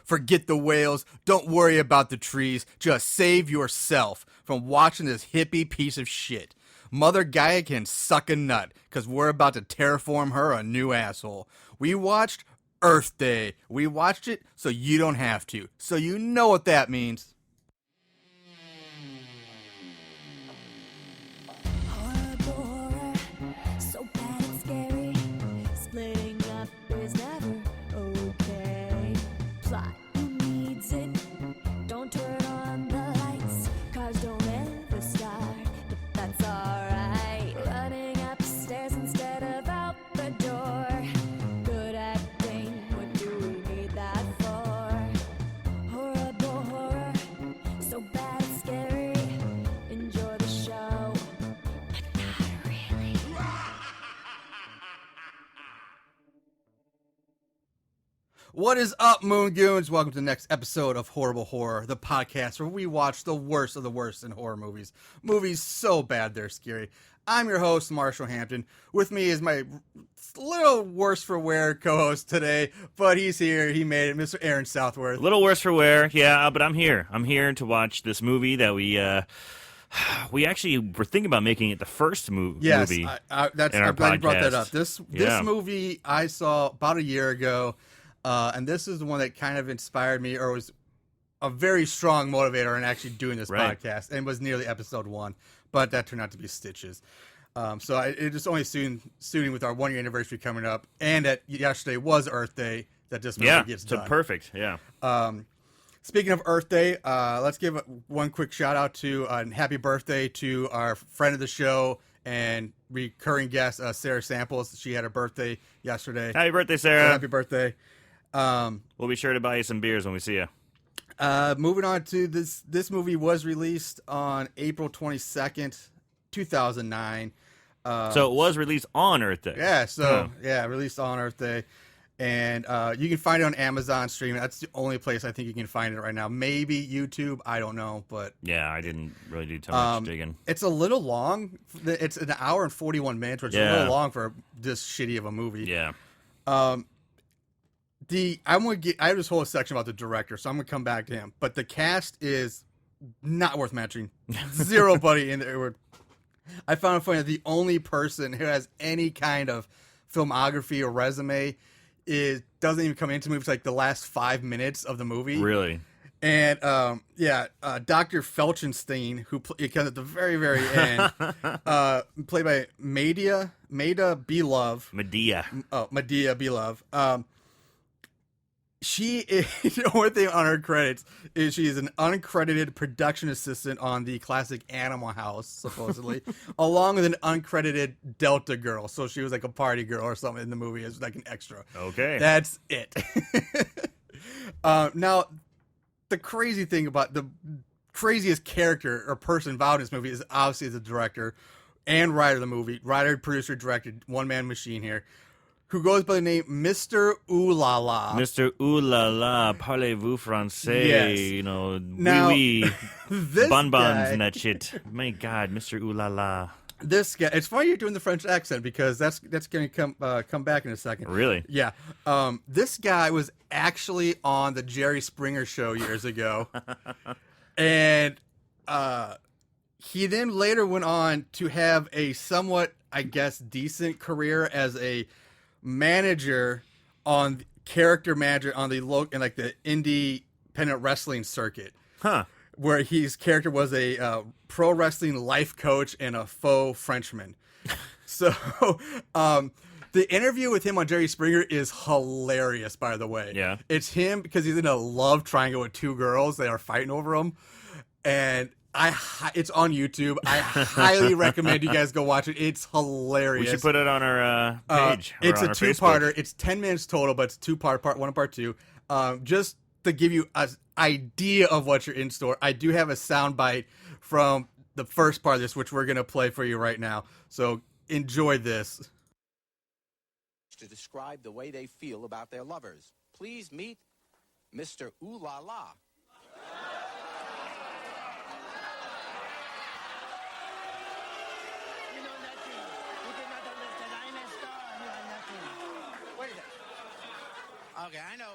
Forget the whales. Don't worry about the trees. Just save yourself from watching this hippie piece of shit. Mother Gaia can suck a nut, because we're about to terraform her a new asshole. We watched Earth Day. We watched it so you don't have to. So you know what that means. Horror, so bad and scary. Splitting up is never okay. Plot, who needs it? Don't turn on the lights. Cars don't ever start, but that's alright. Running upstairs instead of out the door. Good acting, what do we need that for? Horrible horror, so bad and scary. Enjoy the show, but not really. What is up, Moon Goons? Welcome to the next episode of Horrible Horror, the podcast where we watch the worst of the worst in horror movies. Movies so bad they're scary. I'm your host, Marshall Hampton. With me is my little worse for wear co-host today, but he's here. He made it, Mr. Aaron Southworth. A little worse for wear, yeah, but I'm here. I'm here to watch this movie that we actually were thinking about making it the first movie. Yes, in I'm glad our you brought that podcast. up. This Yeah. movie I saw about a year ago, and this is the one that kind of inspired me, or was a very strong motivator in actually doing this Right. podcast, and was nearly episode 1, but that turned out to be Stitches. It just only suiting with our 1-year anniversary coming up, and that yesterday was Earth Day, that this movie Yeah, gets so done. perfect, yeah. Speaking of Earth Day, let's give one quick shout out to and happy birthday to our friend of the show and recurring guest, Sarah Samples. She had her birthday yesterday. Happy birthday, So Sarah. happy birthday. We'll be sure to buy you some beers when we see you. Moving on to this movie was released on April 22nd, 2009. So it was released on Earth Day. Yeah, released on Earth Day. And you can find it on Amazon streaming. That's the only place I think you can find it right now. Maybe YouTube, I don't know, but Yeah, I didn't really do too much digging. it's a little long. It's an hour and 41 minutes, which is a Yeah. little long for this shitty of a movie. Yeah. I have this whole section about the director, so I'm gonna come back to him. But the cast is not worth mentioning. Zero buddy in there. I found it funny that the only person who has any kind of filmography or resume doesn't even come into the movie for like the last 5 minutes of the movie. Really? And Dr. Felchenstein, who comes at the very, very end, played by Maida Belove. Medea. Medea Belove. She is, the only thing on her credits is she is an uncredited production assistant on the classic Animal House, supposedly, along with an uncredited Delta girl. So she was like a party girl or something in the movie as like an extra. Okay. That's it. Now, the crazy thing about the craziest character or person involved in this movie is obviously the director and writer of the movie. Writer, producer, director, one-man machine here. Who goes by the name Mr. Ooh La La. Mr. Ooh La La, parlez-vous français, Yes. you know, Now, oui, this bonbons guy, and that shit. My God, Mr. Ooh La La. This guy, it's funny you're doing the French accent because that's going to come back in a second. Really? Yeah. This guy was actually on the Jerry Springer show years ago. And he then later went on to have a somewhat, I guess, decent career as a character manager on the independent wrestling circuit. Huh. Where his character was a pro wrestling life coach and a faux Frenchman. So, the interview with him on Jerry Springer is hilarious, by the way. Yeah. It's him because he's in a love triangle with 2 girls. They are fighting over him. And it's on YouTube. I highly recommend you guys go watch it. It's hilarious. We should put it on our page. or It's on a our 2-parter. Facebook. It's 10 minutes total, but it's 2-part, part 1 and part 2. Just to give you an idea of what you're in store, I do have a sound bite from the first part of this, which we're going to play for you right now. So enjoy this. To describe the way they feel about their lovers. Please meet Mr. Ooh La La. You know nothing. You did not understand. I'm a star. You are nothing. Wait a minute. Okay, I know.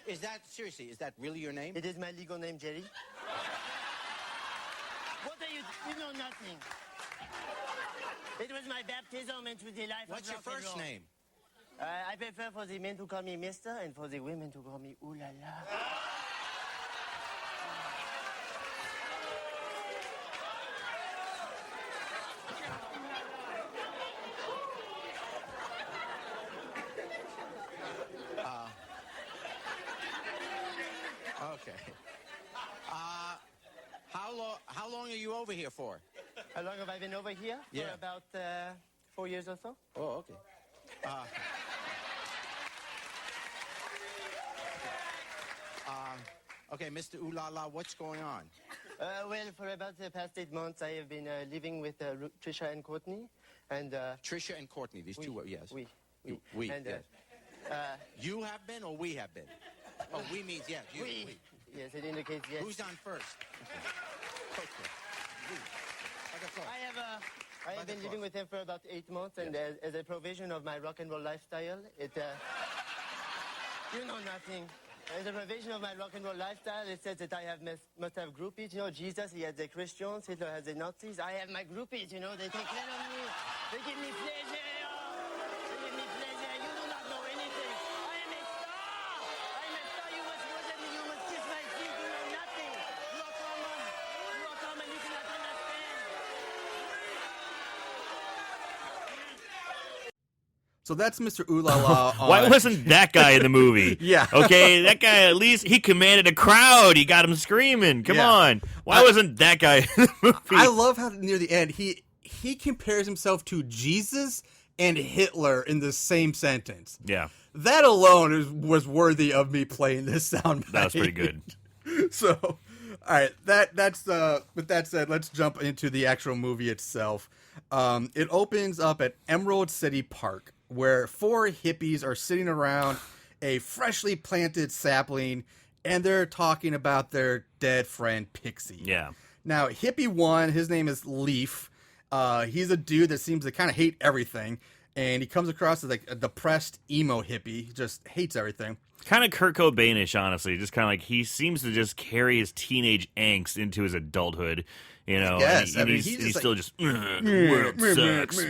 Is that, seriously, is that really your name? It is my legal name, Jerry. What are you? You know nothing. It was my baptism into the life What's of your rock and first roll. name? I prefer for the men to call me Mister and for the women to call me Ooh La La. Okay. How long are you over here for? How long have I been over here? Yeah. For about 4 years or so. Oh, okay. Okay, Mr. Ooh La La, what's going on? Well, for about the past 8 months, I have been living with Trisha and Courtney, and Trisha and Courtney, these two, yes. we, We, and, yes. You have been or we have been? Oh, we means, yes, you. we. Yes, it indicates yes. Who's on first? Okay. We. Like a clock. I have been living with him for about 8 months, and as a provision of my rock and roll lifestyle, you know nothing. As a provision of my rock and roll lifestyle, it says that I must have groupies. You know, Jesus, he has the Christians, Hitler has the Nazis. I have my groupies, you know, they take care of me. They give me pleasure. They give me pleasure. You do not know anything. I am a star. I am a star. You must go there. You must kiss my feet. You know nothing. You are common. You are common. You cannot understand. So that's Mr. Ooh La La. Why wasn't that guy in the movie? Yeah. Okay, that guy, at least he commanded a crowd. He got him screaming. Come Yeah. on. Why wasn't that guy in the movie? I love how near the end he compares himself to Jesus and Hitler in the same sentence. Yeah, That alone was worthy of me playing this sound. that was pretty good. So, all right, that's with that said, let's jump into the actual movie itself. It opens up at Emerald City Park, where 4 hippies are sitting around a freshly planted sapling, and they're talking about their dead friend Pixie. Yeah. Now, hippie 1, his name is Leaf. He's a dude that seems to kind of hate everything, and he comes across as like a depressed emo hippie. He just hates everything. Kind of Kurt Cobainish, honestly. Just kind of like he seems to just carry his teenage angst into his adulthood. You know, Yes, and I mean, he's he's just still just world sucks.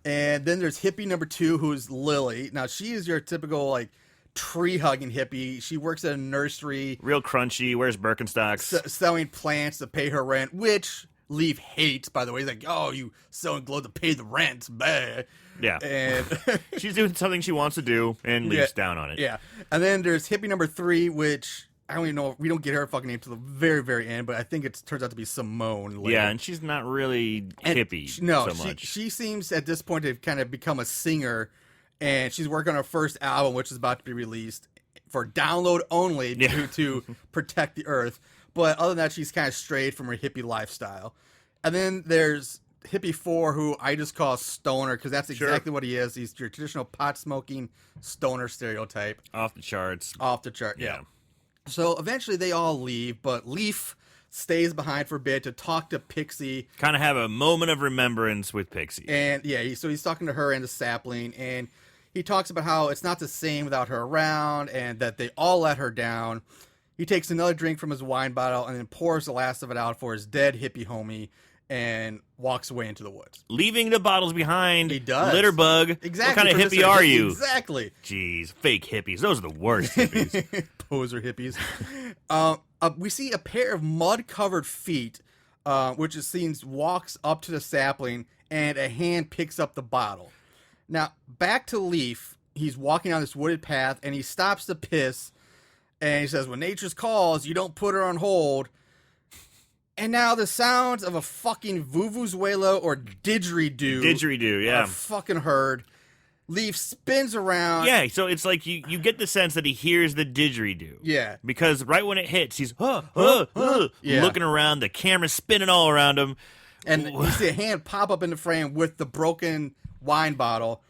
And then there's hippie number 2, who's Lily. Now, she is your typical like tree-hugging hippie. She works at a nursery Real crunchy, wears Birkenstocks. selling plants to pay her rent, which Leaf hates, by the way. He's like, oh, you selling glow to pay the rent. Bah. Yeah. And She's doing something she wants to do and leaves Yeah. down on it. yeah. And then there's hippie number 3, which I don't even know. We don't get her fucking name till the very, very end, but I think it turns out to be Simone later. Yeah, and she's not really And hippie so much. She seems at this point to kind of become a singer, and she's working on her first album, which is about to be released for download only to protect the earth. But other than that, she's kind of strayed from her hippie lifestyle. And then there's hippie 4, who I just call stoner, because that's exactly what he is. He's your traditional pot-smoking stoner stereotype. Off the charts. Off the chart, Yeah. So eventually they all leave, but Leaf stays behind for a bit to talk to Pixie. Kind of have a moment of remembrance with Pixie. And yeah, so he's talking to her and the sapling, and he talks about how it's not the same without her around, and that they all let her down. He takes another drink from his wine bottle and then pours the last of it out for his dead hippie homie and walks away into the woods. Leaving the bottles behind. He does. Litterbug. Exactly. What kind of Professor hippie are you? Exactly. Jeez, fake hippies. Those are the worst hippies. Poser hippies. We see a pair of mud-covered feet, which it seems walks up to the sapling, and a hand picks up the bottle. Now, back to Leaf. He's walking down this wooded path, and he stops to piss, and he says, when nature's calls, you don't put her on hold. And now the sounds of a fucking vuvuzela or didgeridoo. Didgeridoo, yeah. Are fucking heard. Leaf spins around. Yeah, so it's like you get the sense that he hears the didgeridoo. Yeah. Because right when it hits, he's Yeah. looking around, the camera's spinning all around him. And you see a hand pop up in the frame with the broken wine bottle.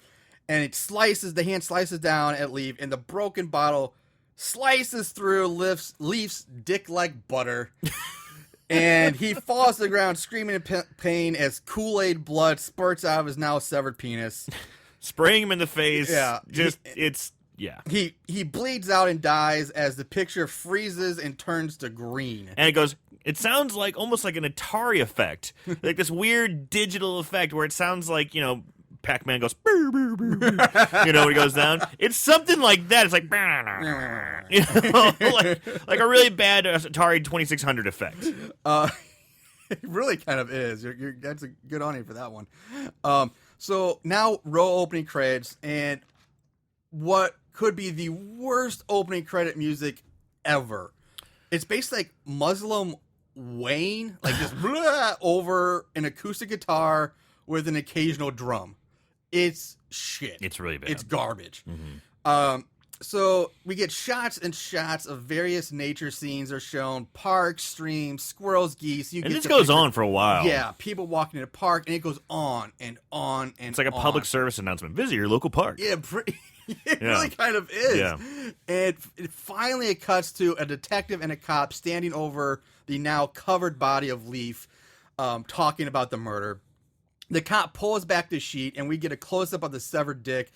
And the hand slices down at Leaf, and the broken bottle slices through Leaf's dick like butter. And he falls to the ground screaming in pain as Kool-Aid blood spurts out of his now severed penis. Spraying him in the face. Yeah. It's Yeah. He bleeds out and dies as the picture freezes and turns to green. And it sounds like almost like an Atari effect. Like this weird digital effect where it sounds like, Pac-Man goes, "Brr, brr, brr, brr," when he goes down. It's something like that. It's like, like a really bad Atari 2600 effect. It really kind of is. That's a good on you for that one. So now roll opening credits, and what could be the worst opening credit music ever. It's basically like Muslim Wayne, like just over an acoustic guitar with an occasional drum. It's shit. It's really bad. It's garbage. Mm-hmm. So we get shots and shots of various nature scenes are shown. Parks, streams, squirrels, geese. And this goes on for a while. Yeah, people walking in a park, and it goes on and on and It's like a public service announcement. Visit your local park. Yeah, it really kind of is. Yeah. And finally it cuts to a detective and a cop standing over the now covered body of Leaf, talking about the murder. The cop pulls back the sheet, and we get a close-up of the severed dick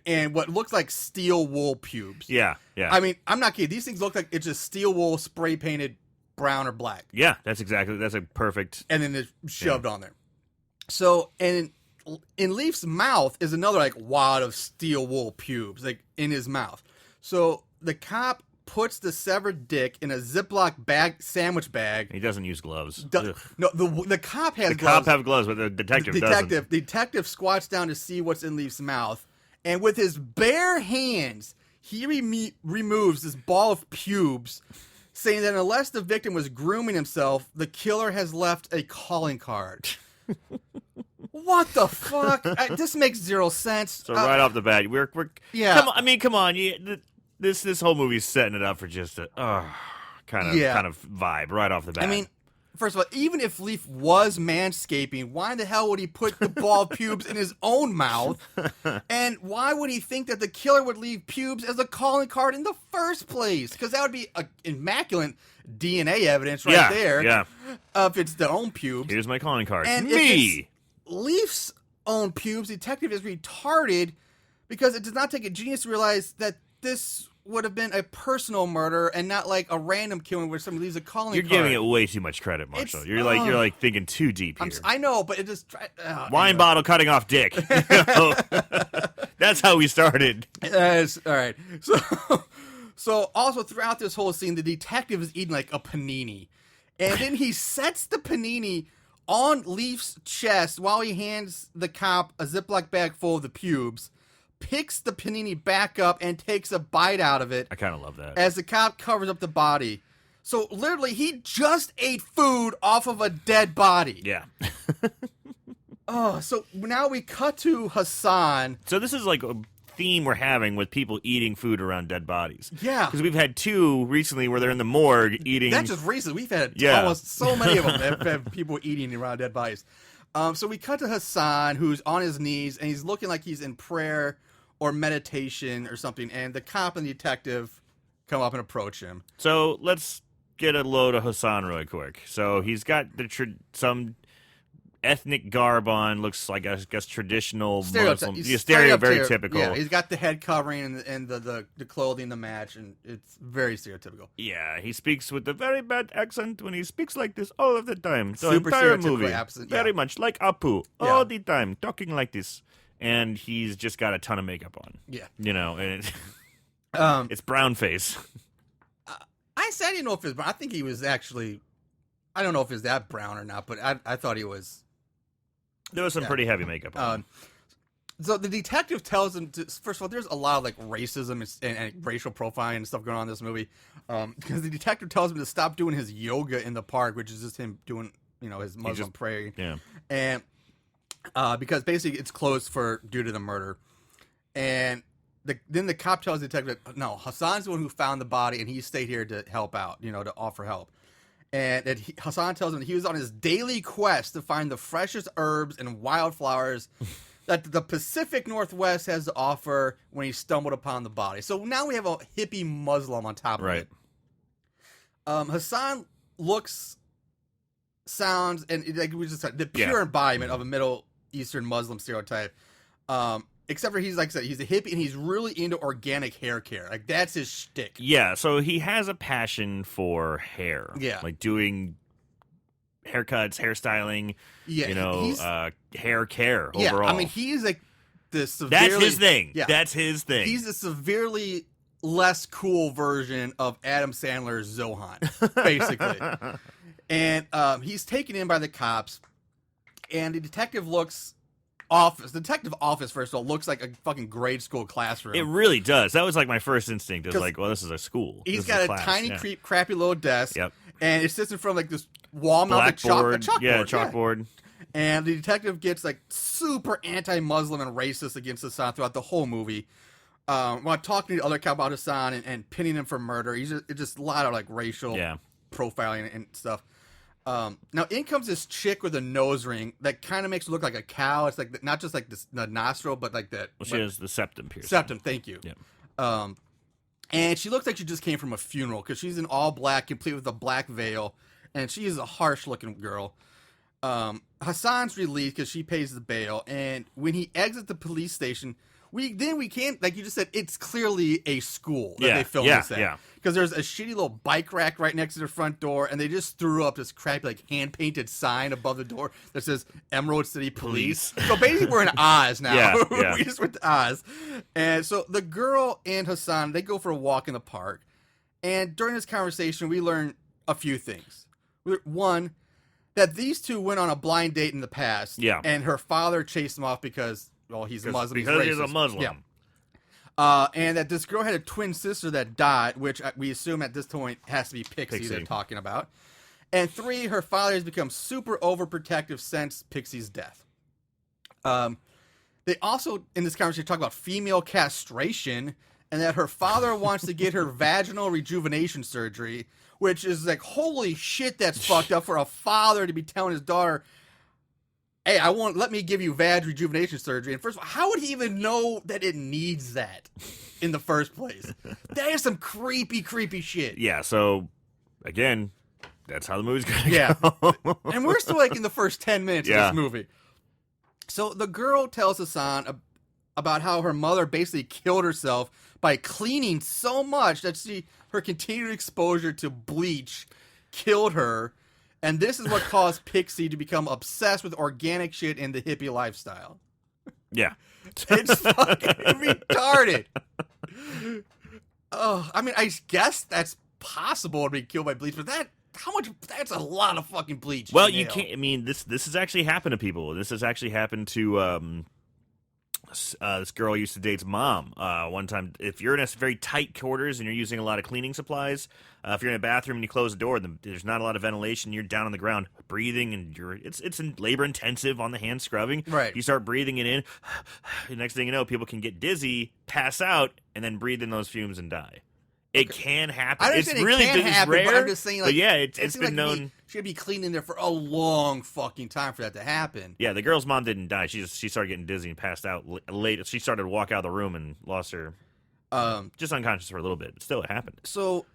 and what looks like steel wool pubes. Yeah, yeah. I mean, I'm not kidding. These things look like it's just steel wool spray-painted brown or black. Yeah, that's a perfect... And then it's shoved on there. So, and in Leaf's mouth is another like wad of steel wool pubes, like in his mouth. So the cop puts the severed dick in a Ziploc sandwich bag. He doesn't use gloves. No, the cop has the gloves. cop have gloves, but the detective doesn't. The detective squats down to see what's in Leaf's mouth, and with his bare hands, he removes this ball of pubes, saying that unless the victim was grooming himself, the killer has left a calling card. What the fuck? This makes zero sense. So right off the bat, we're yeah. Come on. This whole movie's setting it up for just a kind of vibe right off the bat. I mean, first of all, even if Leaf was manscaping, why the hell would he put the ball of pubes in his own mouth? And why would he think that the killer would leave pubes as a calling card in the first place? Because that would be immaculate DNA evidence there. Yeah. If it's their own pubes. Here's my calling card. And Me. If it's Leaf's own pubes, the detective is retarded because it does not take a genius to realize that this would have been a personal murder and not like a random killing where somebody leaves a calling You're card. giving it way too much credit, Marshall. You're like thinking too deep here. I know, but it just wine bottle cutting off dick. That's how we started. All right. So also throughout this whole scene, the detective is eating like a panini, and then he sets the panini on Leaf's chest while he hands the cop a Ziploc bag full of the pubes, picks the panini back up and takes a bite out of it. I kind of love that. As the cop covers up the body. So literally, he just ate food off of a dead body. Yeah. So now we cut to Hassan. So this is like a theme we're having with people eating food around dead bodies. Yeah. Because we've had two recently where they're in the morgue eating. That's just recent. We've had almost so many of them that have people eating around dead bodies. So we cut to Hassan, who's on his knees, and he's looking like he's in prayer or meditation or something, and the cop and the detective come up and approach him. So let's get a load of Hassan really quick. So he's got some ethnic garb on, looks like, I guess, traditional Muslim. Very typical. Yeah, he's got the head covering and the clothing to match, and it's very stereotypical. Yeah, he speaks with a very bad accent when he speaks like this all of the time. The Super entire stereotypical movie, accent, very much like Apu, all the time, talking like this. And he's just got a ton of makeup on. Yeah. And it's brown face. I didn't know if it was brown. I think he was actually, I don't know if he was that brown or not, but I thought he was. There was some pretty heavy makeup on. So the detective tells him to, first of all, there's a lot of like racism and racial profiling and stuff going on in this movie. Because the detective tells him to stop doing his yoga in the park, which is just him doing, his Muslim prayer. Yeah. And because basically it's closed due to the murder. And then the cop tells the detective, no, Hassan's the one who found the body and he stayed here to help out, to offer help. And Hassan tells him he was on his daily quest to find the freshest herbs and wildflowers that the Pacific Northwest has to offer when he stumbled upon the body. So now we have a hippie Muslim on top of it. Hassan looks, sounds, and like we just said, the pure embodiment of a Middle Eastern Muslim stereotype. And except for he's like I said, he's a hippie and he's really into organic hair care. Like that's his shtick. Yeah, so he has a passion for hair. Yeah. Like doing haircuts, hairstyling, Yeah, hair care overall. Yeah, I mean he is like the severely. That's his thing. Yeah, That's his thing. he's a severely less cool version of Adam Sandler's Zohan, basically. And he's taken in by the cops, and the detective office, first of all, looks like a fucking grade school classroom. It really does. That was like my first instinct. It was like, well, this is a school. He's This got is a class. tiny, Yeah. crappy little desk, Yep. and it sits in front of like this wall-mounted Blackboard. chalkboard. Yeah, chalkboard. And the detective gets like super anti-Muslim and racist against Hassan throughout the whole movie. While talking to the other cop about Hassan and pinning him for murder, it's just a lot of like racial profiling and stuff. Now in comes this chick with a nose ring that kind of makes her look like a cow. It's like not just like the nostril, but like that. Well, she has the septum piercing. Septum, thank you. Yeah. And she looks like she just came from a funeral because she's in all black, complete with a black veil, and she is a harsh-looking girl. Hassan's released because she pays the bail, and when he exits the police station, we can't, like you just said, it's clearly a school that they filmed this at. Yeah. Because there's a shitty little bike rack right next to the front door, and they just threw up this crappy, like, hand-painted sign above the door that says Emerald City Police. So basically we're in Oz now. Yeah. We just went to Oz. And so the girl and Hassan, they go for a walk in the park. And during this conversation, we learn a few things. One, that these two went on a blind date in the past. Yeah. And her father chased them off because, well, he's a Muslim. Because he's he's a Muslim. Yeah. And that this girl had a twin sister that died, which we assume at this point has to be Pixie they're talking about. And 3, her father has become super overprotective since Pixie's death. They also, in this conversation, talk about female castration and that her father wants to get her vaginal rejuvenation surgery, which is like, holy shit, that's fucked up for a father to be telling his daughter, hey, let me give you vag rejuvenation surgery. And first of all, how would he even know that it needs that in the first place? That is some creepy, creepy shit. Yeah, so, again, that's how the movie's going to Yeah. go. And we're still like in the first 10 minutes of this movie. So the girl tells Hassan about how her mother basically killed herself by cleaning so much that her continued exposure to bleach killed her. And this is what caused Pixie to become obsessed with organic shit and the hippie lifestyle. Yeah. It's fucking retarded. Oh, I mean, I guess that's possible to be killed by bleach, but that's a lot of fucking bleach. Well, you can't, I mean, this has actually happened to people. This has actually happened to, this girl used to date's mom one time. If you're in a very tight quarters and you're using a lot of cleaning supplies, if you're in a bathroom and you close the door, there's not a lot of ventilation. You're down on the ground breathing, and it's labor intensive on the hand scrubbing. Right. You start breathing it in. The next thing you know, people can get dizzy, pass out, and then breathe in those fumes and die. It can happen. I It's understand really it can it's happen, rare. but I'm just saying, like, but yeah, it's seems been like known. She'd be cleaning there for a long fucking time for that to happen. Yeah, the girl's mom didn't die. She started getting dizzy and passed out late. She started to walk out of the room and lost her, just unconscious for a little bit. But still, it happened. So,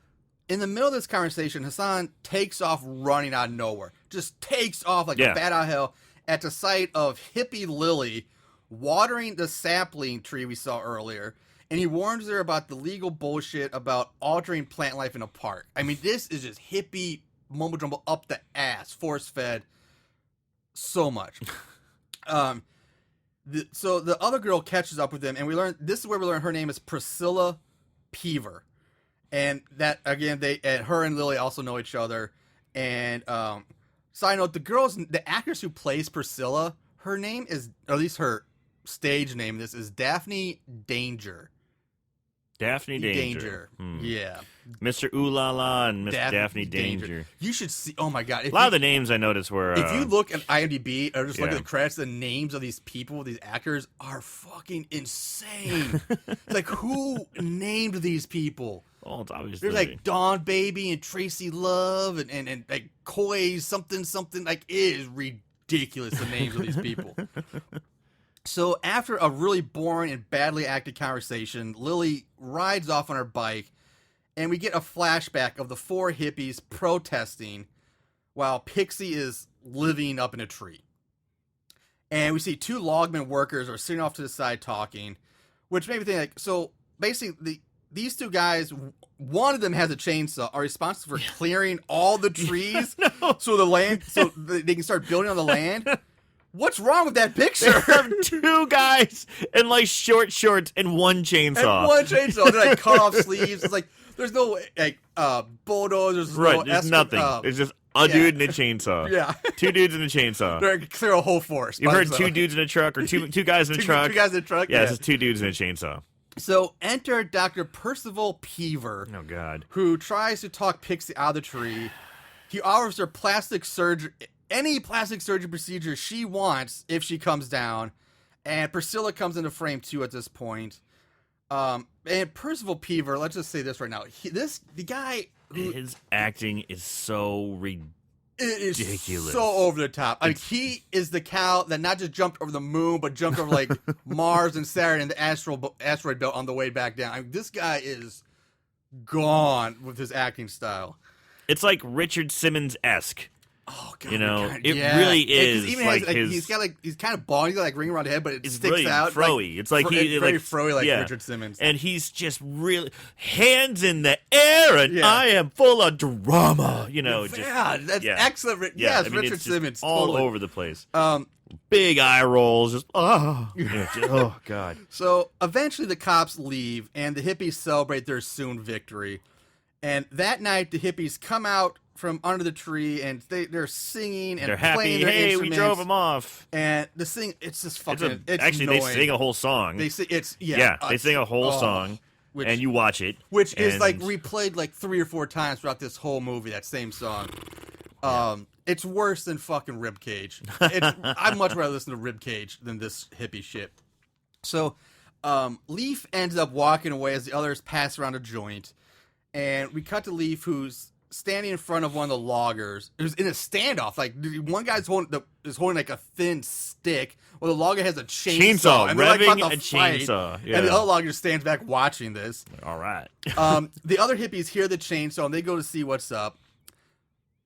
in the middle of this conversation, Hassan takes off running out of nowhere. Just takes off like a bat out of hell at the sight of hippie Lily watering the sapling tree we saw earlier. And he warns her about the legal bullshit about altering plant life in a park. I mean, this is just hippie mumbo jumbo up the ass, force fed so much. So the other girl catches up with him, and this is where we learn her name is Priscilla Peaver. And that, again, her and Lily also know each other. And side note, the actress who plays Priscilla, her name is, or at least her stage name, is Daphne Danger. Daphne Danger. Yeah. Mr. Ooh La La and Miss Daphne Danger. You should see, oh my God. A lot of the names I noticed were... if you look at IMDb or just look Yeah. at the credits, the names of these people, these actors, are fucking insane. It's like, who named these people? Oh, it's obviously... There's like Dawn Baby and Tracy Love and like Coy something. Like, it is ridiculous, the names of these people. So after a really boring and badly acted conversation, Lily rides off on her bike, and we get a flashback of the 4 hippies protesting while Pixie is living up in a tree. And we see two logman workers are sitting off to the side talking, which made me think, like, so basically these two guys, one of them has a chainsaw, are responsible for clearing all the trees so they can start building on the land. What's wrong with that picture? Two guys in like short shorts and one chainsaw. And one chainsaw. They're like cut off sleeves. It's like there's no like bulldozers. There's nothing. It's just a dude and a chainsaw. Yeah. Two dudes and a chainsaw. They're gonna clear a whole forest. You've heard two dudes in a truck or two guys in a truck? Two guys in a truck? Yeah, it's just two dudes in a chainsaw. So enter Dr. Percival Peaver. Oh, God. Who tries to talk Pixie out of the tree. He offers her any plastic surgery procedure she wants if she comes down. And Priscilla comes into frame too at this point. And Percival Peaver, let's just say this right now. His acting is so ridiculous. It is so over the top. I mean, he is the cow that not just jumped over the moon, but jumped over like Mars and Saturn and the asteroid belt on the way back down. I mean, this guy is gone with his acting style. It's like Richard Simmons-esque. Oh God! You know, it really is. Even like he's kind of bald. He's got like ring around the head, but it sticks really out. Froey. It's like very froey, like Richard Simmons. And he's just really hands in the air, and I am full of drama. You know, that's excellent. Yeah, it's Richard Simmons, all totally. over the place. Big eye rolls, just oh God. So eventually the cops leave, and the hippies celebrate their soon victory. And that night, the hippies come out from under the tree, and they're singing and they're playing happy. their Hey, instruments. we drove them off. And the it's just fucking. Actually, annoying. they sing a whole song. They sing they sing a whole song, and you watch it, which is like replayed like 3 or 4 times throughout this whole movie. That same song. It's worse than fucking Ribcage. I'd much rather listen to Ribcage than this hippie shit. So, Leaf ends up walking away as the others pass around a joint, and we cut to Leaf, who's standing in front of one of the loggers. It was in a standoff. Like one guy's holding like a thin stick, while the logger has a chainsaw, and they're like about to fight. Chainsaw. Yeah. And the other logger stands back watching this. All right. The other hippies hear the chainsaw and they go to see what's up.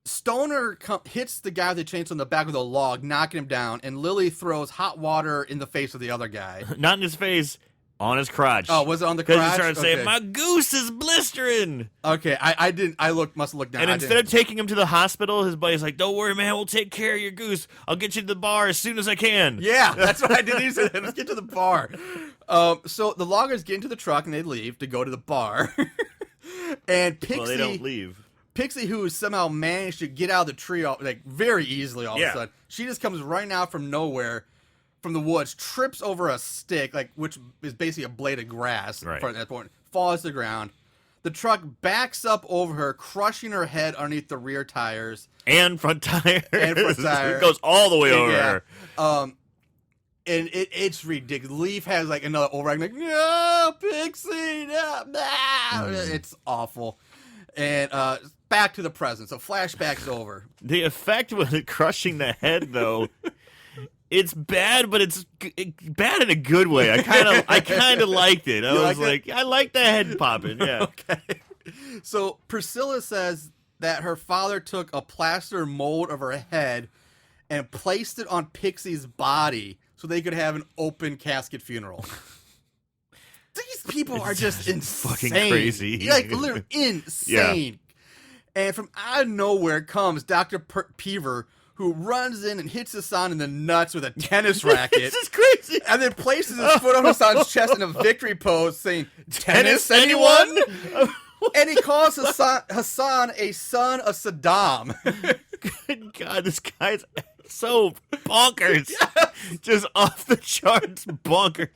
Stoner hits the guy with the chainsaw in the back of the log, knocking him down, and Lily throws hot water in the face of the other guy. Not in his face. On his crotch. Oh, was it on the crotch? Because he started saying, "My goose is blistering." Okay, I didn't. I must have looked down. And instead of taking him to the hospital, his buddy's like, "Don't worry, man. We'll take care of your goose. I'll get you to the bar as soon as I can." Yeah, that's what I did. He said, "Let's get to the bar." So the loggers get into the truck and they leave to go to the bar. And Pixie, they don't leave. Pixie, who somehow managed to get out of the tree like very easily all of a sudden, she just comes running out from nowhere. From the woods, trips over a stick, which is basically a blade of grass. Right. At that point, falls to the ground. The truck backs up over her, crushing her head underneath the rear tires and front tires. It goes all the way over her. And it's ridiculous. Leaf has like another overacting, like, no, Pixie, no, nah. It's awful. And back to the present. So flashback's over. The effect with it crushing the head, though. It's bad, but it's bad in a good way. I kind of liked it. I was like, I like the head popping. Yeah. Okay. So Priscilla says that her father took a plaster mold of her head and placed it on Pixie's body so they could have an open casket funeral. These people are just insane. Fucking crazy. Like, literally insane. Yeah. And from out of nowhere comes Dr. Peaver, who runs in and hits Hassan in the nuts with a tennis racket. This is crazy. And then places his foot on Hassan's chest in a victory pose, saying, "Tennis, anyone?" And he calls Hassan a son of Saddam. Good God, this guy's so bonkers. Yes. Just off the charts bonkers.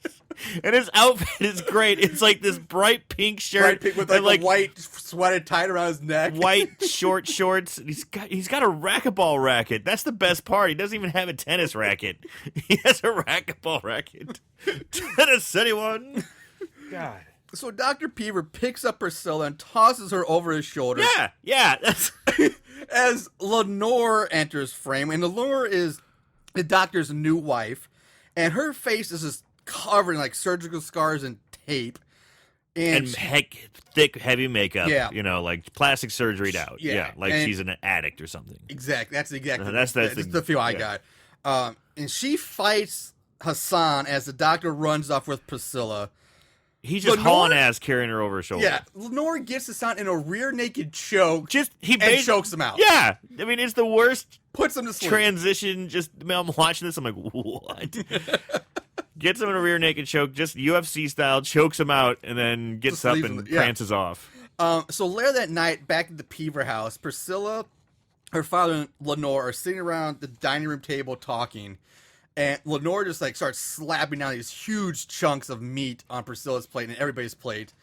And his outfit is great. It's like this bright pink shirt. Bright pink with like a white sweater tied around his neck. White short shorts. He's got a racquetball racket. That's the best part. He doesn't even have a tennis racket. He has a racquetball racket. Tennis, anyone? God. So Dr. Peaver picks up Priscilla and tosses her over his shoulder. Yeah. That's as Lenore enters frame. And Lenore is the doctor's new wife. And her face is just covered in like surgical scars and tape. And thick, heavy makeup. Yeah. You know, like plastic surgery'd out. Yeah. Like she's an addict or something. Exactly. That's exactly. That's the feel I got. And she fights Hassan as the doctor runs off with Priscilla. He's just hauling ass, carrying her over his shoulder. Yeah, Lenore gets Hassan in a rear naked choke. He chokes him out. Yeah, I mean, it's the worst. Puts him to sleep. Transition. I'm watching this. I'm like, what? Gets him in a rear naked choke, just UFC style, chokes him out, and then gets up and prances off. So later that night, back at the Peaver house, Priscilla, her father, and Lenore are sitting around the dining room table talking. And Lenore just like starts slapping down these huge chunks of meat on Priscilla's plate and everybody's plate.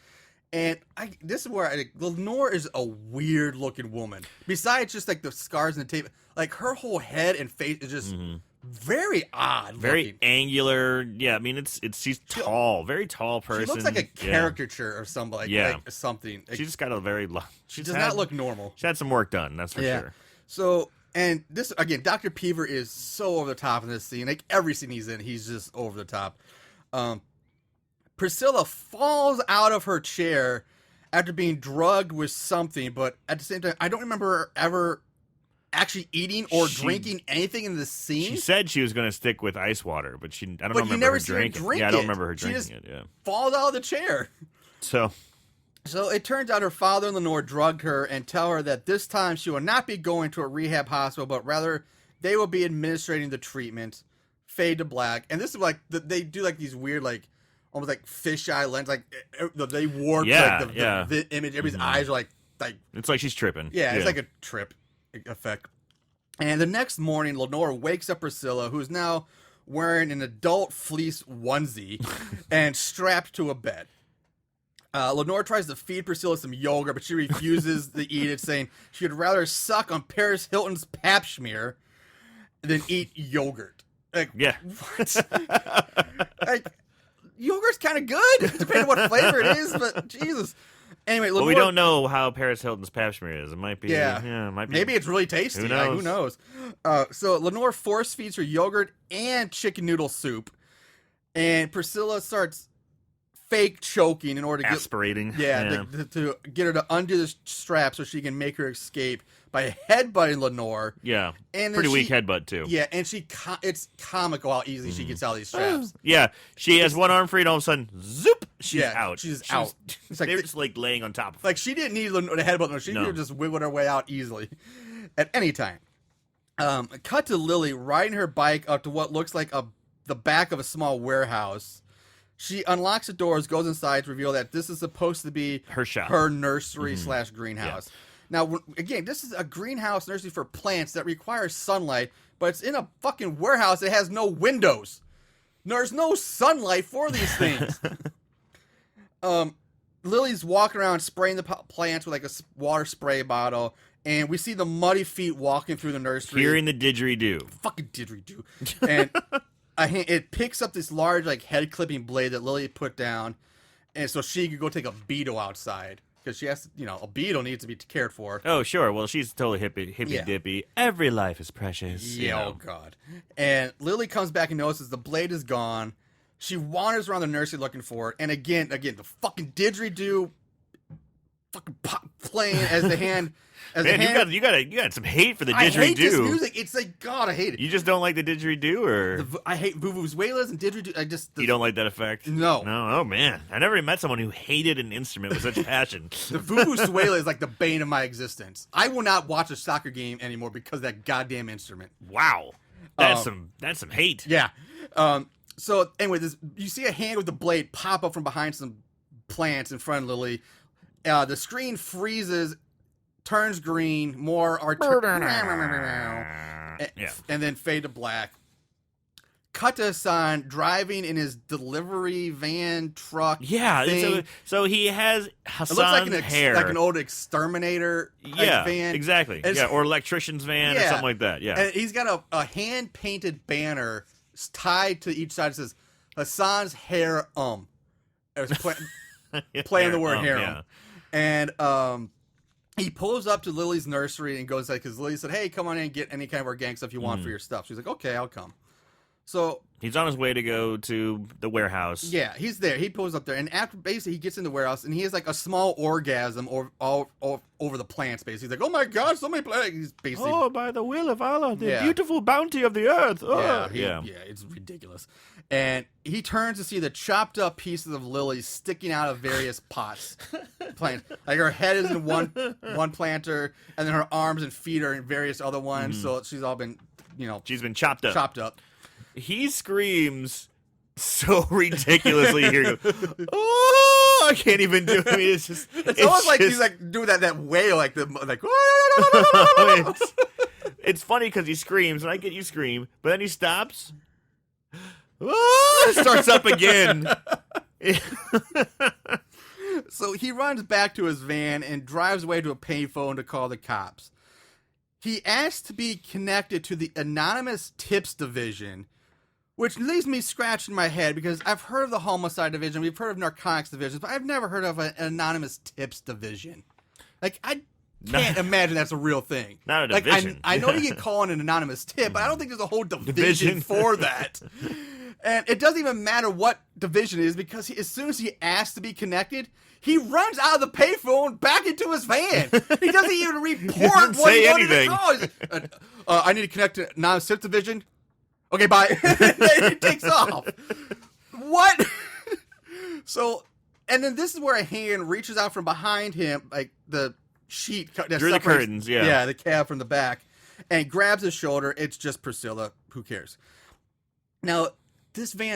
And this is where Lenore is a weird looking woman. Besides just like the scars and the tape, like her whole head and face is just very odd. Very looking. Angular. Yeah, I mean she's tall, very tall person. She looks like a caricature or something. Like something. She just got a very. She does not look normal. She had some work done. That's for sure. So. And this, again, Dr. Peaver is so over the top in this scene. Like, every scene he's in, he's just over the top. Priscilla falls out of her chair after being drugged with something, but at the same time, I don't remember her ever actually eating or drinking anything in the scene. She said she was going to stick with ice water, but I don't remember her drinking. Yeah, I don't remember her drinking it. Yeah, falls out of the chair. So it turns out her father and Lenore drugged her and tell her that this time she will not be going to a rehab hospital, but rather they will be administrating the treatment. Fade to black. And this is like, they do like these weird, like, almost like fisheye lens, like they warp the image. Everybody's eyes are like. It's like she's tripping. Yeah, it's like a trip effect. And the next morning, Lenore wakes up Priscilla, who's now wearing an adult fleece onesie and strapped to a bed. Lenore tries to feed Priscilla some yogurt, but she refuses to eat it, saying she would rather suck on Paris Hilton's pap smear than eat yogurt. Like, what? Like, yogurt's kind of good, depending on what flavor it is, but Jesus. Anyway, Lenore, we don't know how Paris Hilton's pap smear is. It might be. It might be. Maybe it's really tasty. Who knows? So Lenore force feeds her yogurt and chicken noodle soup, and Priscilla starts fake choking in order to aspirating. To get her to undo the strap so she can make her escape by headbutting Lenore. Yeah, and pretty weak headbutt too. Yeah, and it's comical how easily she gets out of these straps. Yeah, she has one arm free, and all of a sudden, zoop, she's out. She's out. It's like they're just like laying on top of her. Like she didn't need to headbutt Lenore. She could just wiggle her way out easily at any time. Cut to Lily riding her bike up to what looks like the back of a small warehouse. She unlocks the doors, goes inside to reveal that this is supposed to be her shop, her nursery / greenhouse. Yeah. Now, again, this is a greenhouse nursery for plants that requires sunlight, but it's in a fucking warehouse that has no windows. There's no sunlight for these things. Lily's walking around spraying the plants with like a water spray bottle, and we see the muddy feet walking through the nursery. Hearing the didgeridoo. Fucking didgeridoo. And it picks up this large like head clipping blade that Lily put down, and so she could go take a beetle outside because she has to, a beetle needs to be cared for. Oh sure, well she's totally hippy dippy. Every life is precious. Yeah, oh god. And Lily comes back and notices the blade is gone. She wanders around the nursery looking for it, and again the fucking didgeridoo, fucking playing as the hand. Man, you got some hate for the didgeridoo. I hate this music. It's like, God, I hate it. You just don't like the didgeridoo, or I hate vuvuzelas and didgeridoo. You don't like that effect? No. Oh man, I never met someone who hated an instrument with such passion. The vuvuzela is like the bane of my existence. I will not watch a soccer game anymore because of that goddamn instrument. Wow, that's some hate. Yeah. So anyway, you see a hand with the blade pop up from behind some plants in front of Lily. The screen freezes. Turns green, more and then fade to black. Cut to Hassan driving in his delivery van truck. Yeah, so he has Hassan's hair, like an old exterminator. Van. Exactly. Or electrician's van or something like that. Yeah, and he's got a hand painted banner tied to each side that says Hassan's hair. It was playing the word hair. And he pulls up to Lily's nursery and goes like, because Lily said, "Hey, come on in and get any kind of organic stuff you want for your stuff." She's like, "Okay, I'll come." So he's on his way to go to the warehouse. yeah, he's there. He pulls up there, and after basically he gets in the warehouse, and he has like a small orgasm over the plants. Basically, he's like, "Oh my god, so many plants!" He's basically, Oh, by the will of Allah, the Yeah. beautiful bounty of the earth. Oh. yeah, it's ridiculous. And he turns to see the chopped up pieces of lilies sticking out of various pots, plants. Like her head is in one planter, and then her arms and feet are in various other ones. So she's all been, She's been chopped up. chopped up. He screams so ridiculously here. Oh, I can't even do it. I mean, It's almost like he's like doing that wail, like it's funny because he screams, and I get you scream, but then he stops. Oh, starts up again. So he runs back to his van and drives away to a payphone to call the cops. He asks to be connected to the anonymous tips division, which leaves me scratching my head because I've heard of the homicide division, we've heard of narcotics divisions, but I've never heard of an anonymous tips division. Like, I can't imagine that's a real thing. Not a like, division. I know you can call in an anonymous tip, but I don't think there's a whole division for that. And it doesn't even matter what division it is because as soon as he asks to be connected, he runs out of the payphone back into his van. He doesn't even report what he wanted to call. He's like, I need to connect to anonymous tips division. Okay, bye. He takes off. What? So, and then this is where a hand reaches out from behind him, like the sheet that Through the curtains, yeah. Yeah, the cab from the back, and grabs his shoulder. It's just Priscilla. Who cares? Now, this thing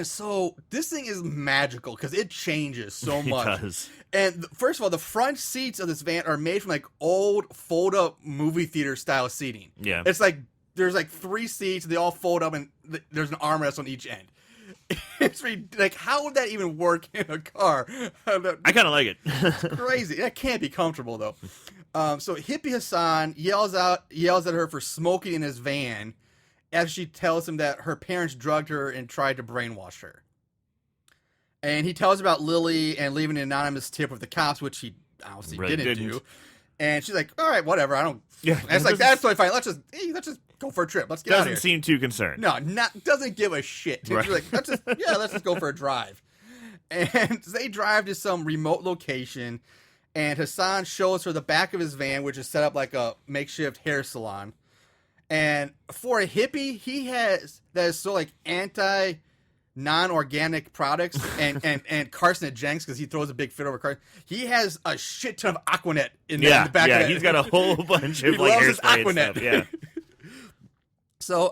is magical because it changes so much. It does. And first of all, the front seats of this van are made from like old fold-up movie theater style seating. Yeah. It's like there's like 3 seats, they all fold up, and there's an armrest on each end. It's like, how would that even work in a car? I kind of like it. It's crazy. That can't be comfortable though. So hippie Hassan yells at her for smoking in his van, as she tells him that her parents drugged her and tried to brainwash her. And he tells her about Lily and leaving an anonymous tip with the cops, which he obviously Really didn't didn't. do. And she's like, "All right, whatever. I don't." Yeah. And it's like, that's totally fine. Let's just go for a trip. Let's get out of Doesn't here. seem too concerned. No, doesn't give a shit. Right. She's like, let's just go for a drive. And they drive to some remote location, and Hassan shows her the back of his van, which is set up like a makeshift hair salon. And for a hippie, he has that is so like anti non-organic products and carcinogenics because he throws a big fit over Carson. He has a shit ton of Aquanet in the back of it. He's got a whole bunch of He like loves his hairspray and Aquanet. stuff. Yeah. So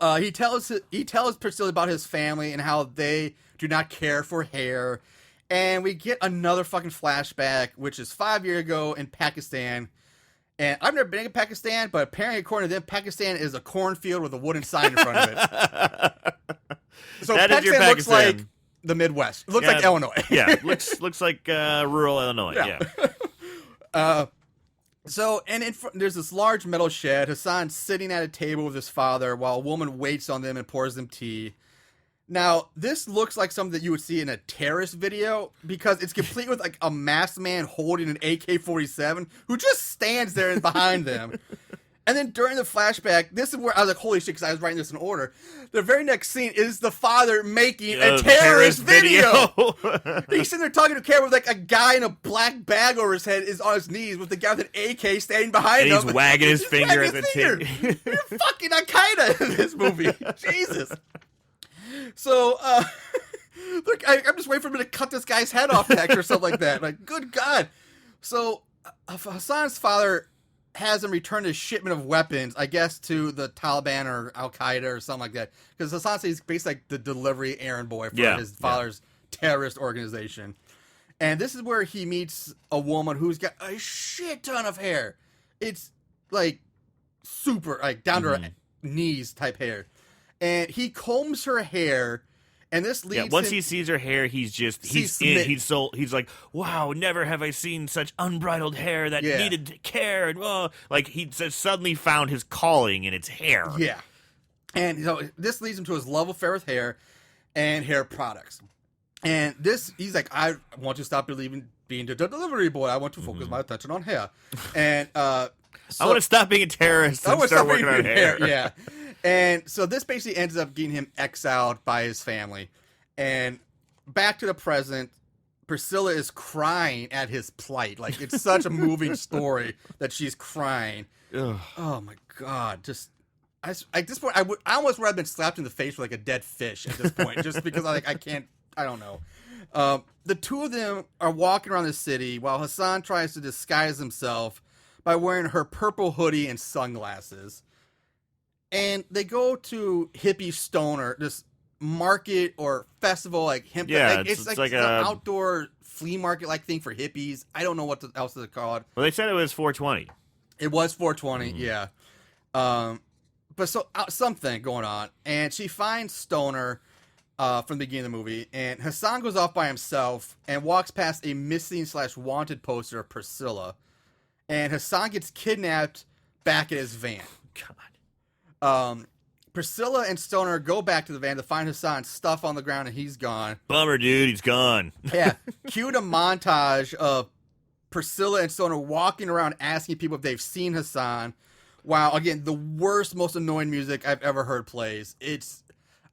he tells Priscilla about his family and how they do not care for hair. And we get another fucking flashback, which is 5 years ago in Pakistan. And I've never been to Pakistan, but apparently, according to them, Pakistan is a cornfield with a wooden sign in front of it. So That is Pakistan your looks Pakistan. like the Midwest. It looks Yeah. like Illinois. Yeah, looks like rural Illinois. Yeah. So, and there's this large metal shed. Hassan's sitting at a table with his father while a woman waits on them and pours them tea. Now, this looks like something that you would see in a terrorist video because it's complete with like a masked man holding an AK-47 who just stands there behind them. And then during the flashback, this is where I was like, holy shit, because I was writing this in order. The very next scene is the father making a terrorist video. He's sitting there talking to camera with like a guy in a black bag over his head is on his knees with the guy with an AK standing behind And him. he's wagging his finger at the finger. thing. You're fucking Al-Qaeda in this movie. Jesus. So, look, I'm just waiting for him to cut this guy's head off next or something like that. Like, good God. So, Hassan's father has him return a shipment of weapons, I guess, to the Taliban or Al-Qaeda or something like that. Because Hassan says he's basically like the delivery errand boy for his father's terrorist organization. And this is where he meets a woman who's got a shit ton of hair. It's like super, like down to her knees type hair. And he combs her hair, and this leads Once him... he sees her hair, he's smitten. he's like, wow, never have I seen such unbridled hair that needed care, and like he just suddenly found his calling in its hair. Yeah. And so this leads him to his love affair with hair and hair products. And he's like, I want to stop being the delivery boy. I want to focus my attention on hair. And I want to stop being a terrorist and start working on hair. Yeah. And so this basically ends up getting him exiled by his family. And back to the present, Priscilla is crying at his plight. Like, it's such a moving story that she's crying. Ugh. Oh my God. Just, at this point, I almost would have been slapped in the face with like a dead fish at this point, just because I can't, I don't know. The two of them are walking around the city while Hassan tries to disguise himself by wearing her purple hoodie and sunglasses. And they go to hippie stoner, this market or festival, like hemp. Yeah, like, it's like an outdoor flea market like thing for hippies. I don't know what else is called. Well, they said it was 420. It was 420, yeah. But so something going on, and she finds Stoner from the beginning of the movie, and Hassan goes off by himself and walks past a missing/wanted poster of Priscilla, and Hassan gets kidnapped back at his van. God. Priscilla and Stoner go back to the van to find Hassan's stuff on the ground, and he's gone. Bummer, dude. He's gone. Yeah. Cued a montage of Priscilla and Stoner walking around asking people if they've seen Hassan. Wow. Again, the worst, most annoying music I've ever heard plays. It's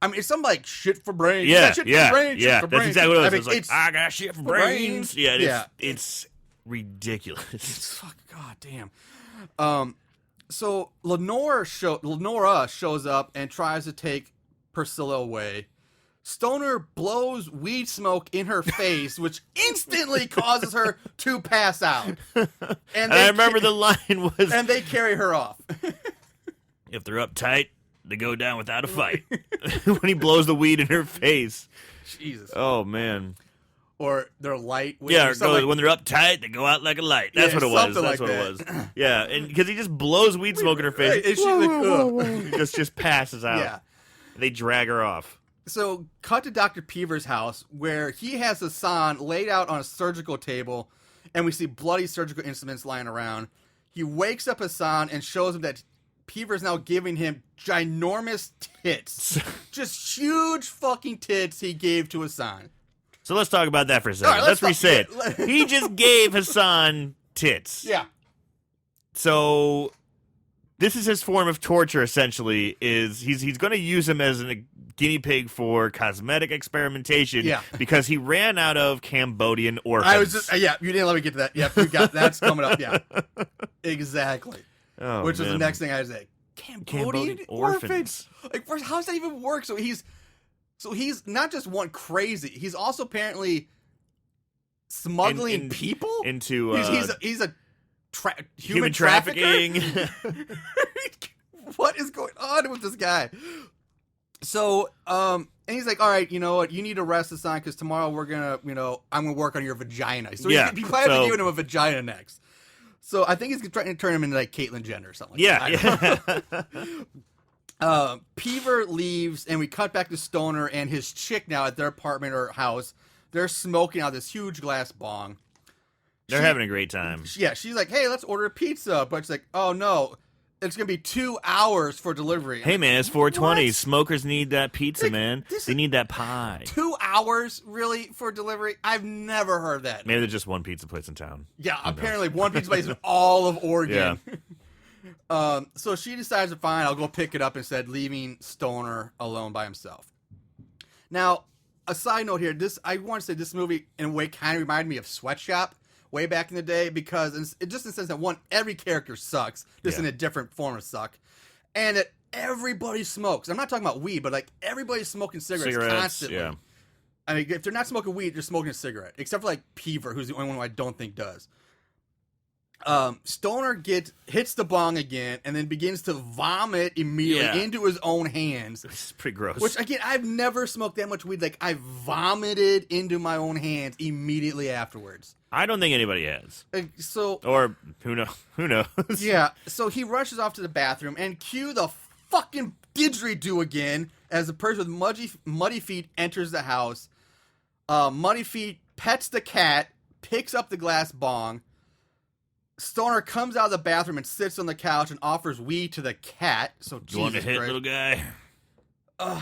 something like shit for brains. Yeah, Shit yeah, for brains, yeah. shit for That's brains. exactly what it was. I mean, It's like, I got shit for brains. Yeah, Yeah. It's ridiculous. It's fucking goddamn. So Lenora shows up and tries to take Priscilla away. Stoner blows weed smoke in her face, which instantly causes her to pass out. And I remember the line was, and they carry her off. if they're uptight, they go down without a fight. When he blows the weed in her face. Jesus. Oh, man. Or they're light. Yeah, or something when they're uptight, they go out like a light. That's Yeah, what it was. something That's like what that. it was. Yeah, and because he just blows weed smoke in her face. Right, and she's like, ugh. He just passes out. Yeah. They drag her off. So, cut to Dr. Peever's house, where he has Hassan laid out on a surgical table, and we see bloody surgical instruments lying around. He wakes up Hassan and shows him that Peever's now giving him ginormous tits. Just huge fucking tits he gave to Hassan. So let's talk about that for a second. All right, let's let's reset. talk- He just gave Hassan tits. Yeah. So this is his form of torture, essentially, is he's going to use him as a guinea pig for cosmetic experimentation. Yeah. Because he ran out of Cambodian orphans. I was just, yeah, you didn't let me get to that. Yep, you got that's coming up. Yeah. Exactly. Oh, Which was the man. next thing I was like, Cambodian orphans. Like, first, how does that even work? So he's not just one crazy. He's also apparently smuggling people into he's a human trafficking. What is going on with this guy? So, and he's like, all right, you know what? You need to rest Hassan because tomorrow we're gonna, I'm gonna work on your vagina. So Yeah, he plans on so- giving him a vagina next. So I think he's trying to turn him into like Caitlyn Jenner or something. Like that. Yeah. Peever leaves, and we cut back to Stoner and his chick now at their apartment or house. They're smoking out this huge glass bong. They're having a great time. Yeah, she's like, hey, let's order a pizza. But she's like, oh, no, it's going to be 2 hours for delivery. Hey, man, it's 420. What? Smokers need that pizza, Like, man. They need that pie. 2 hours, really, for delivery? I've never heard that. Maybe there's just one pizza place in town. Yeah, apparently one pizza place in all of Oregon. Yeah. So she decides to fine, I'll go pick it up instead, leaving Stoner alone by himself. Now, a side note here, I want to say this movie, in a way, kind of reminded me of Sweatshop way back in the day, because it just in the sense that, one, every character sucks, just in a different form of suck, and that everybody smokes. I'm not talking about weed, but like everybody's smoking cigarettes constantly. Yeah. I mean, if they're not smoking weed, they're smoking a cigarette. Except for like Peever, who's the only one who I don't think does. Stoner hits the bong again and then begins to vomit immediately into his own hands. It's pretty gross. Which, again, I've never smoked that much weed. Like, I vomited into my own hands immediately afterwards. I don't think anybody has. So, Or who knows? Who knows? yeah. So he rushes off to the bathroom and cue the fucking didgeridoo again as the person with muddy feet enters the house. Muddy Feet pets the cat, picks up the glass bong. Stoner comes out of the bathroom and sits on the couch and offers weed to the cat. So You want to Jesus hit, Christ. little guy?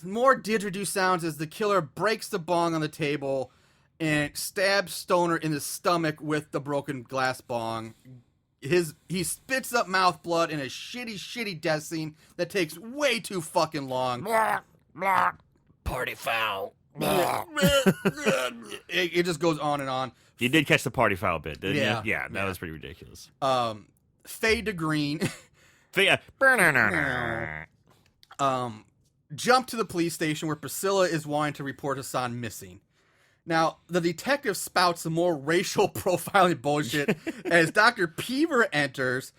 More didgeridoo sounds as the killer breaks the bong on the table and stabs Stoner in the stomach with the broken glass bong. he spits up mouth blood in a shitty death scene that takes way too fucking long. Party foul. It just goes on and on. You did catch the party foul bit, didn't Yeah. you? Yeah, that was pretty ridiculous. Fade to green. Jump Jump to the police station where Priscilla is wanting to report Hassan missing. Now, the detective spouts some more racial profiling bullshit as Dr. Peever enters,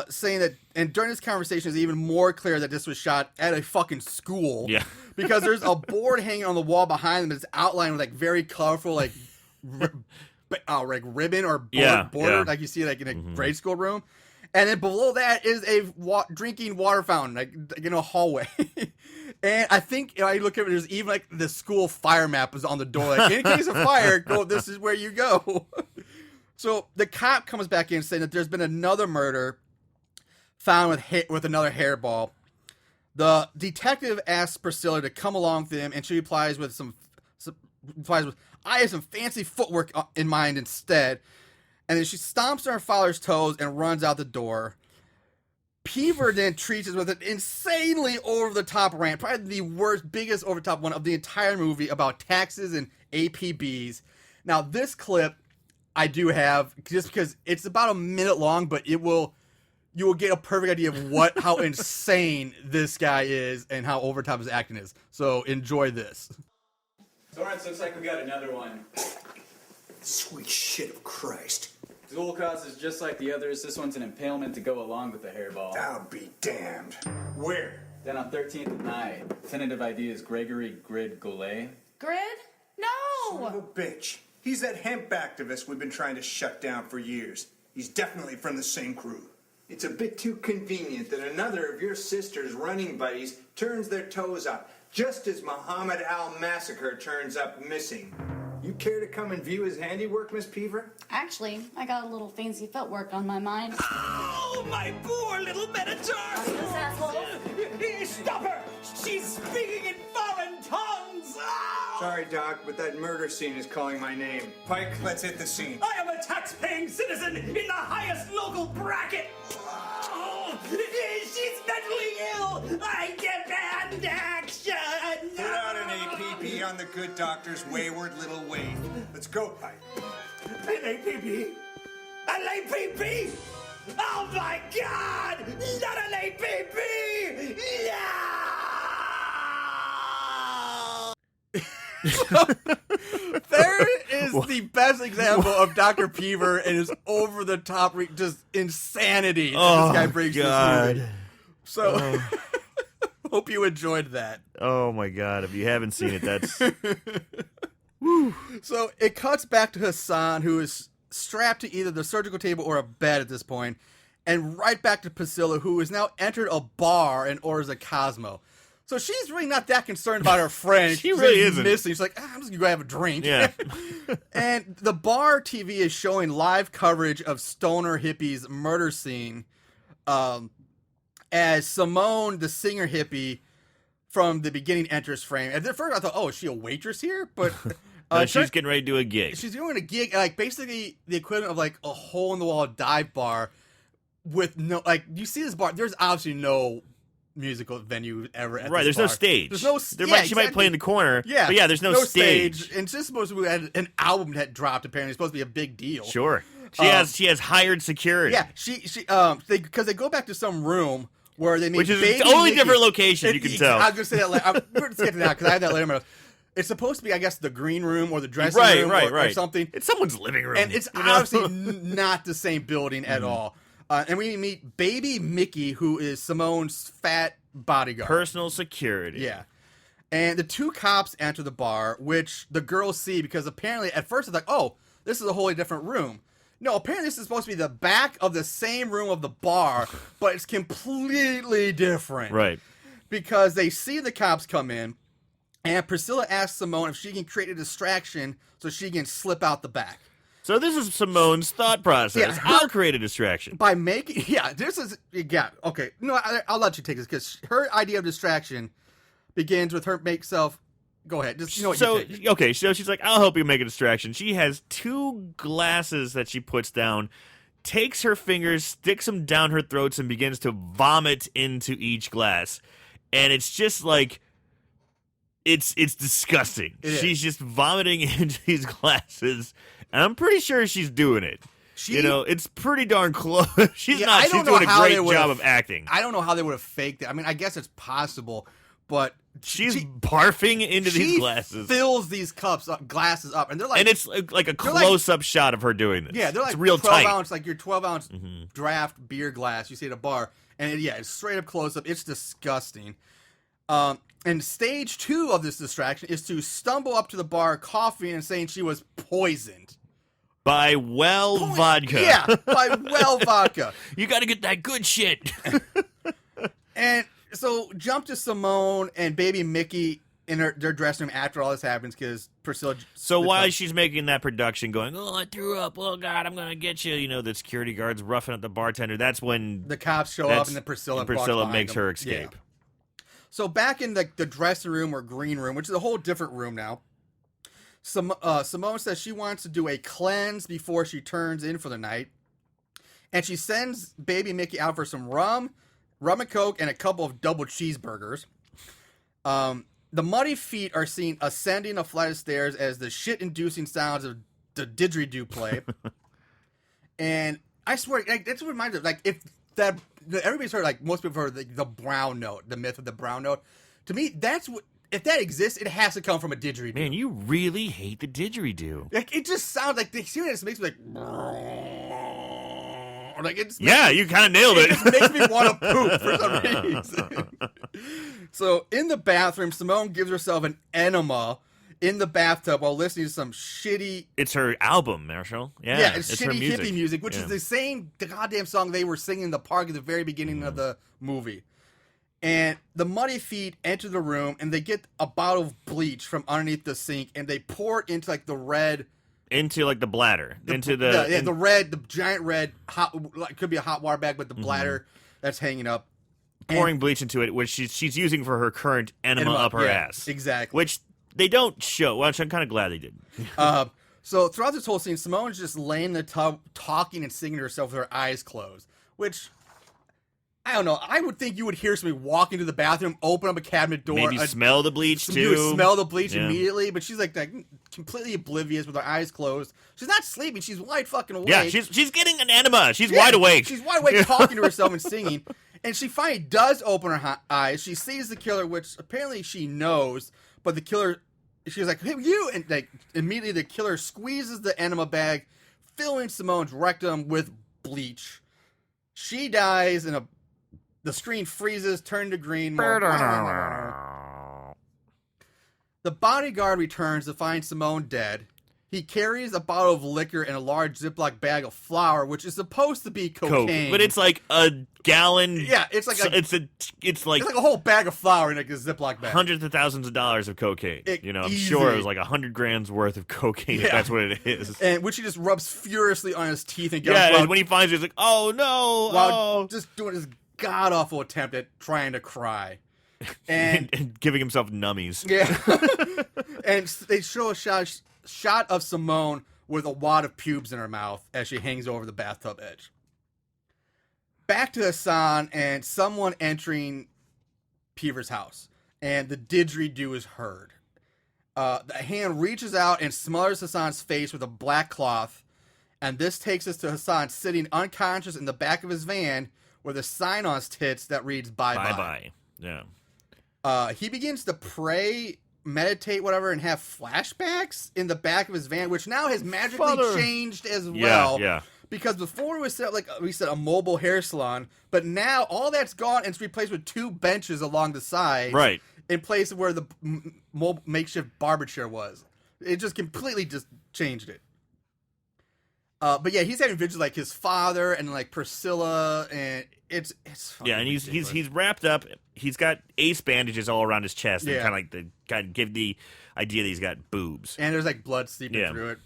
saying that, and during this conversation, it's even more clear that this was shot at a fucking school. Yeah. Because there's a board hanging on the wall behind them that's outlined with, like, very colorful, like, like ribbon or border, like you see, like, in a grade school room. And then below that is a drinking water fountain, like in a hallway. And I think I look at it, there's even like the school fire map is on the door. Like, in case of fire, go. This is where you go. So the cop comes back in saying that there's been another murder found with another hairball. The detective asks Priscilla to come along with him, and she replies with I have some fancy footwork in mind instead. And then she stomps on her father's toes and runs out the door. Peever then treats us with an insanely over-the-top rant, probably the biggest over-the-top one of the entire movie about taxes and APBs. Now, this clip I do have, just because it's about a minute long, but you will get a perfect idea of how insane this guy is and how over-the-top his acting is. So, enjoy this. Torrance, looks like we got another one. Sweet shit of Christ. Dual cause is just like the others. This one's an impalement to go along with the hairball. I'll be damned. Where? Then on 13th at night. Tentative ID is Gregory Grid Goulet. Grid? Son of No! a bitch. He's that hemp activist we've been trying to shut down for years. He's definitely from the same crew. It's a bit too convenient that another of your sister's running buddies turns their toes up, just as Muhammad Al Massacre turns up missing. You care to come and view his handiwork, Miss Peever? Actually, I got a little fancy footwork on my mind. Oh, my poor little Minotaur! Stop her! She's speaking in foreign tongues! Oh! Sorry, Doc, but that murder scene is calling my name. Pike, let's hit the scene. I am a tax-paying citizen in the highest local bracket! Oh, she's mentally ill! I demand action! Put out an APB on the good doctor's wayward little waif. Let's go, Pike. An APB? An APB? Oh my God! Not an APB! No! There is the best example of Dr. Peever and his over-the-top, just insanity that this guy brings to this movie. So, hope you enjoyed that. Oh my god! If you haven't seen it, that's So, it cuts back to Hassan, who is strapped to either the surgical table or a bed at this point, and right back to Priscilla, who has now entered a bar and orders a Cosmo. So she's really not that concerned about her friend. She really She's isn't. missing. She's like, I'm just gonna go have a drink. Yeah. And the bar TV is showing live coverage of stoner hippies murder scene, as Simone, the singer hippie from the beginning, enters frame. At first, I thought, oh, is she a waitress here? But she's getting ready to do a gig. she's doing a gig, like basically the equivalent of like a hole in the wall dive bar with no, like, you see this bar. There's obviously no musical venue ever at Right, this there's no bar. stage. There's no She might play in the corner. Yeah, but yeah, there's no stage. And it's just supposed to be an album that dropped. Apparently, it's supposed to be a big deal. Sure, she has hired security. Yeah, because they go back to some room where they make Which is baby the only Mickey. different location you can tell. I was gonna say that. We're gonna get to that because I have that later. in my notes. It's supposed to be, I guess, the green room or the dressing room or something. It's someody's living room, And it's obviously not the same building at all. And we meet baby Mickey, who is Simone's fat bodyguard. Personal security. Yeah. And the two cops enter the bar, which the girls see because apparently at first it's like, oh, this is a wholly different room. No, apparently this is supposed to be the back of the same room of the bar, but it's completely different. Right. Because they see the cops come in, and Priscilla asks Simone if she can create a distraction so she can slip out the back. So this is Simone's thought process. Yeah. I'll create a distraction. By making, okay. No, I'll let you take this because her idea of distraction begins with her make self. Go ahead. Just Okay, so she's like, I'll help you make a distraction. She has two glasses that she puts down takes her fingers, sticks them down her throats, and begins to vomit into each glass. And it's just like, it's disgusting. She's just vomiting into these glasses, and I'm pretty sure she's doing it. It's pretty darn close. She's doing a great job of acting. I don't know how they would have faked it. I mean, I guess it's possible, but she's barfing into these glasses. Fills these glasses up, and they're like, and it's like a close-up shot of her doing this. Yeah, they're like it's real 12 tight. ounce, like your 12-ounce draft beer glass you see at a bar, and it's straight up close-up. It's disgusting. And stage 2 of this distraction is to stumble up to the bar, coughing and saying she was poisoned. By vodka. Yeah, by vodka. You got to get that good shit. And so jump to Simone and baby Mickey in their dressing room after all this happens because Priscilla... So while she's making that production going, oh, I threw up, oh, God, I'm going to get you, the security guard's roughing up the bartender, that's when... The cops show up and then Priscilla makes her escape. Yeah. So back in the dressing room or green room, which is a whole different room now, Simone says she wants to do a cleanse before she turns in for the night. And she sends baby Mickey out for some rum and Coke, and a couple of double cheeseburgers. The muddy feet are seen ascending a flight of stairs as the shit-inducing sounds of the didgeridoo play. And I swear, that's what reminds me, if that... Everybody's heard, most people have heard the brown note, the myth of the brown note. To me, that's what... If that exists, it has to come from a didgeridoo. Man, you really hate the didgeridoo. It just sounds like... It makes me you kind of nailed it. It just makes me want to poop for some reason. So, in the bathroom, Simone gives herself an enema in the bathtub while listening to some shitty... It's her album, Marshall. Yeah, it's shitty hippie music, which is the same goddamn song they were singing in the park at the very beginning of the movie. And the muddy feet enter the room, and they get a bottle of bleach from underneath the sink, and they pour it into, the red... Into, the bladder. The giant red, it could be a hot water bag, but the bladder that's hanging up. Pouring bleach into it, which she's using for her current enema up her ass. Exactly. Which they don't show, which I'm kind of glad they did. So throughout this whole scene, Simone's just laying in the tub, talking and singing to herself with her eyes closed, which... I don't know. I would think you would hear somebody walk into the bathroom, open up a cabinet door. Maybe smell the bleach, too. You would smell the bleach immediately, but she's completely oblivious with her eyes closed. She's not sleeping. She's wide fucking awake. Yeah, she's getting an enema. She's wide awake. She's wide awake talking to herself and singing. And she finally does open her eyes. She sees the killer, which apparently she knows, but the killer... She's like, hey, you! And immediately the killer squeezes the enema bag, filling Simone's rectum with bleach. She dies in a... The screen freezes, turned to green. The bodyguard returns to find Simone dead. He carries a bottle of liquor and a large Ziploc bag of flour, which is supposed to be cocaine. Coke, but it's like a gallon. Yeah, it's like it's like a whole bag of flour in a Ziploc bag. Hundreds of thousands of dollars of cocaine. I'm sure it was like 100 grams worth of cocaine. If that's what it is. And which he just rubs furiously on his teeth and goes, when he finds it, he's like, oh no, while just doing his god-awful attempt at trying to cry. And giving himself nummies. Yeah. And they show a shot of Simone with a wad of pubes in her mouth as she hangs over the bathtub edge. Back to Hassan and someone entering Peever's house. And the didgeridoo is heard. The hand reaches out and smothers Hassan's face with a black cloth. And this takes us to Hassan sitting unconscious in the back of his van with a sign on his tits that reads bye-bye. Bye-bye. Yeah. He begins to pray, meditate, whatever, and have flashbacks in the back of his van, which now has magically changed as well. Yeah. Because before it was set up, like we said, a mobile hair salon, but now all that's gone and it's replaced with 2 benches along the side. Right. In place of where the makeshift barber chair was. It just completely just changed it. But yeah, he's having visions like his father and like Priscilla, and it's and he's wrapped up. He's got ace bandages all around his chest, and kind of give the idea that he's got boobs, and there's like blood seeping through it.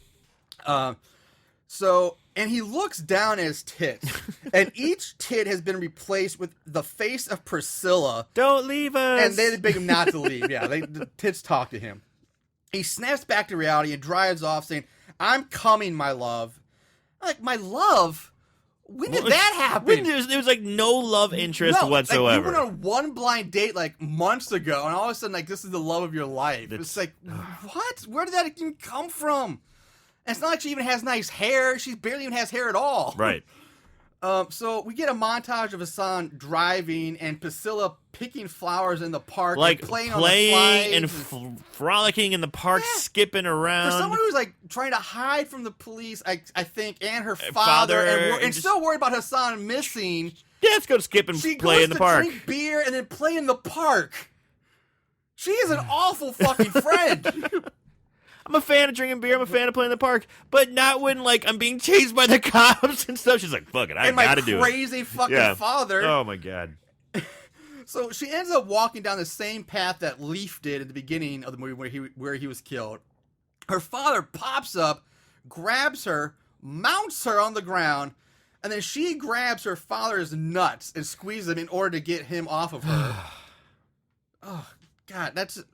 And he looks down at his tits, and each tit has been replaced with the face of Priscilla. Don't leave us, and they beg him not to leave. Yeah, the tits talk to him. He snaps back to reality and drives off, saying, "I'm coming, my love." Like, my love? When did that happen? There was like no love interest whatsoever. Like, you went on one blind date like months ago, and all of a sudden, like, this is the love of your life. It's like, what? Where did that even come from? And it's not like she even has nice hair. She barely even has hair at all. Right. So we get a montage of Hassan driving and Priscilla picking flowers in the park, like and playing on the slides and frolicking in the park, skipping around. For someone who's like trying to hide from the police, I think, and her father, and still worried about Hassan missing. Yeah, let's go skip and play in the park. Drink beer and then play in the park. She is an awful fucking friend. I'm a fan of drinking beer. I'm a fan of playing in the park, but not when like I'm being chased by the cops and stuff. She's like, "Fuck it, I gotta do it." My crazy fucking father. Oh my god. So she ends up walking down the same path that Leaf did at the beginning of the movie where he was killed. Her father pops up, grabs her, mounts her on the ground, and then she grabs her father's nuts and squeezes them in order to get him off of her. Oh God, that's.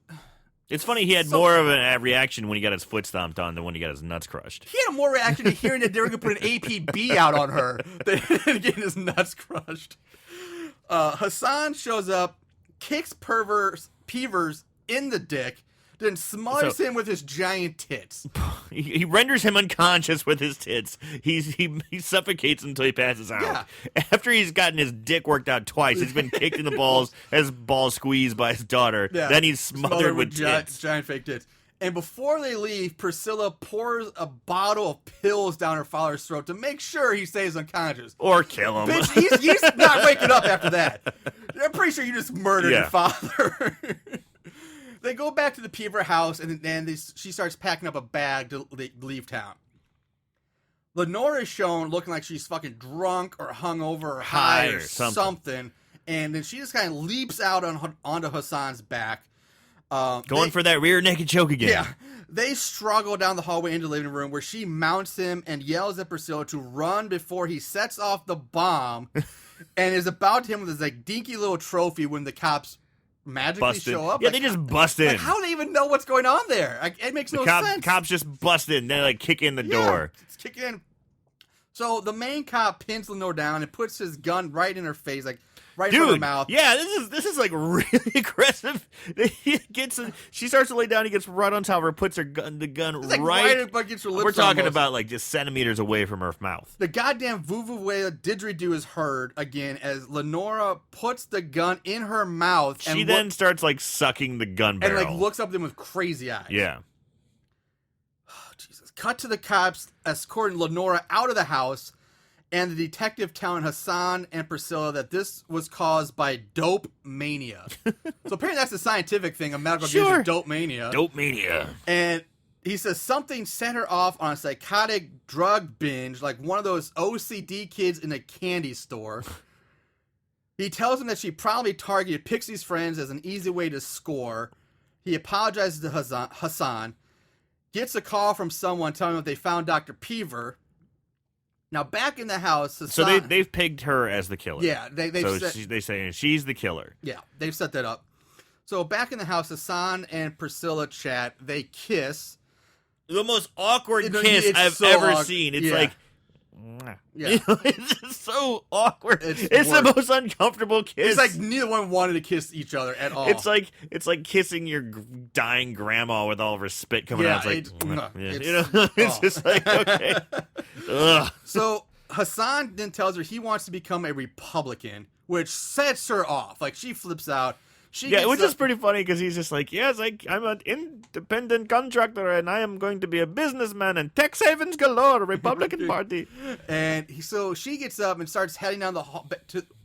It's funny, he had more of a reaction when he got his foot stomped on than when he got his nuts crushed. He had more reaction to hearing that they were going to put an APB out on her than getting his nuts crushed. Hassan shows up, kicks Peevers in the dick, then smothers him with his giant tits. He renders him unconscious with his tits. He suffocates until he passes out. Yeah. After he's gotten his dick worked out twice, he's been kicked in the balls, has balls squeezed by his daughter. Yeah. Then he's smothered with tits. Giant fake tits. And before they leave, Priscilla pours a bottle of pills down her father's throat to make sure he stays unconscious. Or kill him. Bitch, he's not waking up after that. I'm pretty sure you just murdered your father. They go back to the Peaver house, and then she starts packing up a bag to leave town. Lenore is shown looking like she's fucking drunk or hungover or high or something. And then she just kind of leaps out onto Hassan's back. Going for that rear naked choke again. Yeah. They struggle down the hallway into the living room where she mounts him and yells at Priscilla to run before he sets off the bomb and is about him with his like dinky little trophy when the cops magically show up. Yeah, like, they just bust in. Like, how do they even know what's going on there? Like, it makes no sense. Cops just bust in. They like kick in the door. Just kick in. So the main cop pins Lenore down and puts his gun right in her face, like right in her mouth. Yeah, this is like really aggressive. She starts to lay down. He gets right on top of her, puts the gun like right against her lips. We're talking almost. About like just centimeters away from her mouth. The goddamn vuvuzela didgeridoo is heard again as Lenora puts the gun in her mouth. She then starts like sucking the gun barrel and like looks up at them with crazy eyes. Yeah. Oh, Jesus. Cut to the cops escorting Lenora out of the house. And the detective telling Hassan and Priscilla that this was caused by dope mania. So apparently that's the scientific thing. A medical gives you dope mania. Dope mania. And he says something set her off on a psychotic drug binge, like one of those OCD kids in a candy store. He tells him that she probably targeted Pixie's friends as an easy way to score. He apologizes to Hassan. Gets a call from someone telling him that they found Dr. Peaver. Now, back in the house, Hassan, so they've pegged her as the killer. Yeah, they say she's the killer. Yeah, they've set that up. So back in the house, Hassan and Priscilla chat. They kiss. The most awkward kiss I've ever seen. It's like, yeah, it's just so awkward. It's the most uncomfortable kiss. It's like neither one wanted to kiss each other at all. It's like kissing your dying grandma with all of her spit coming out. It's like, it's just like, okay. Ugh. So Hassan then tells her he wants to become a Republican, which sets her off. Like she flips out. Which is pretty funny because he's just like, yes, I'm an independent contractor and I am going to be a businessman and tax havens galore, Republican Party. And so she gets up and starts heading down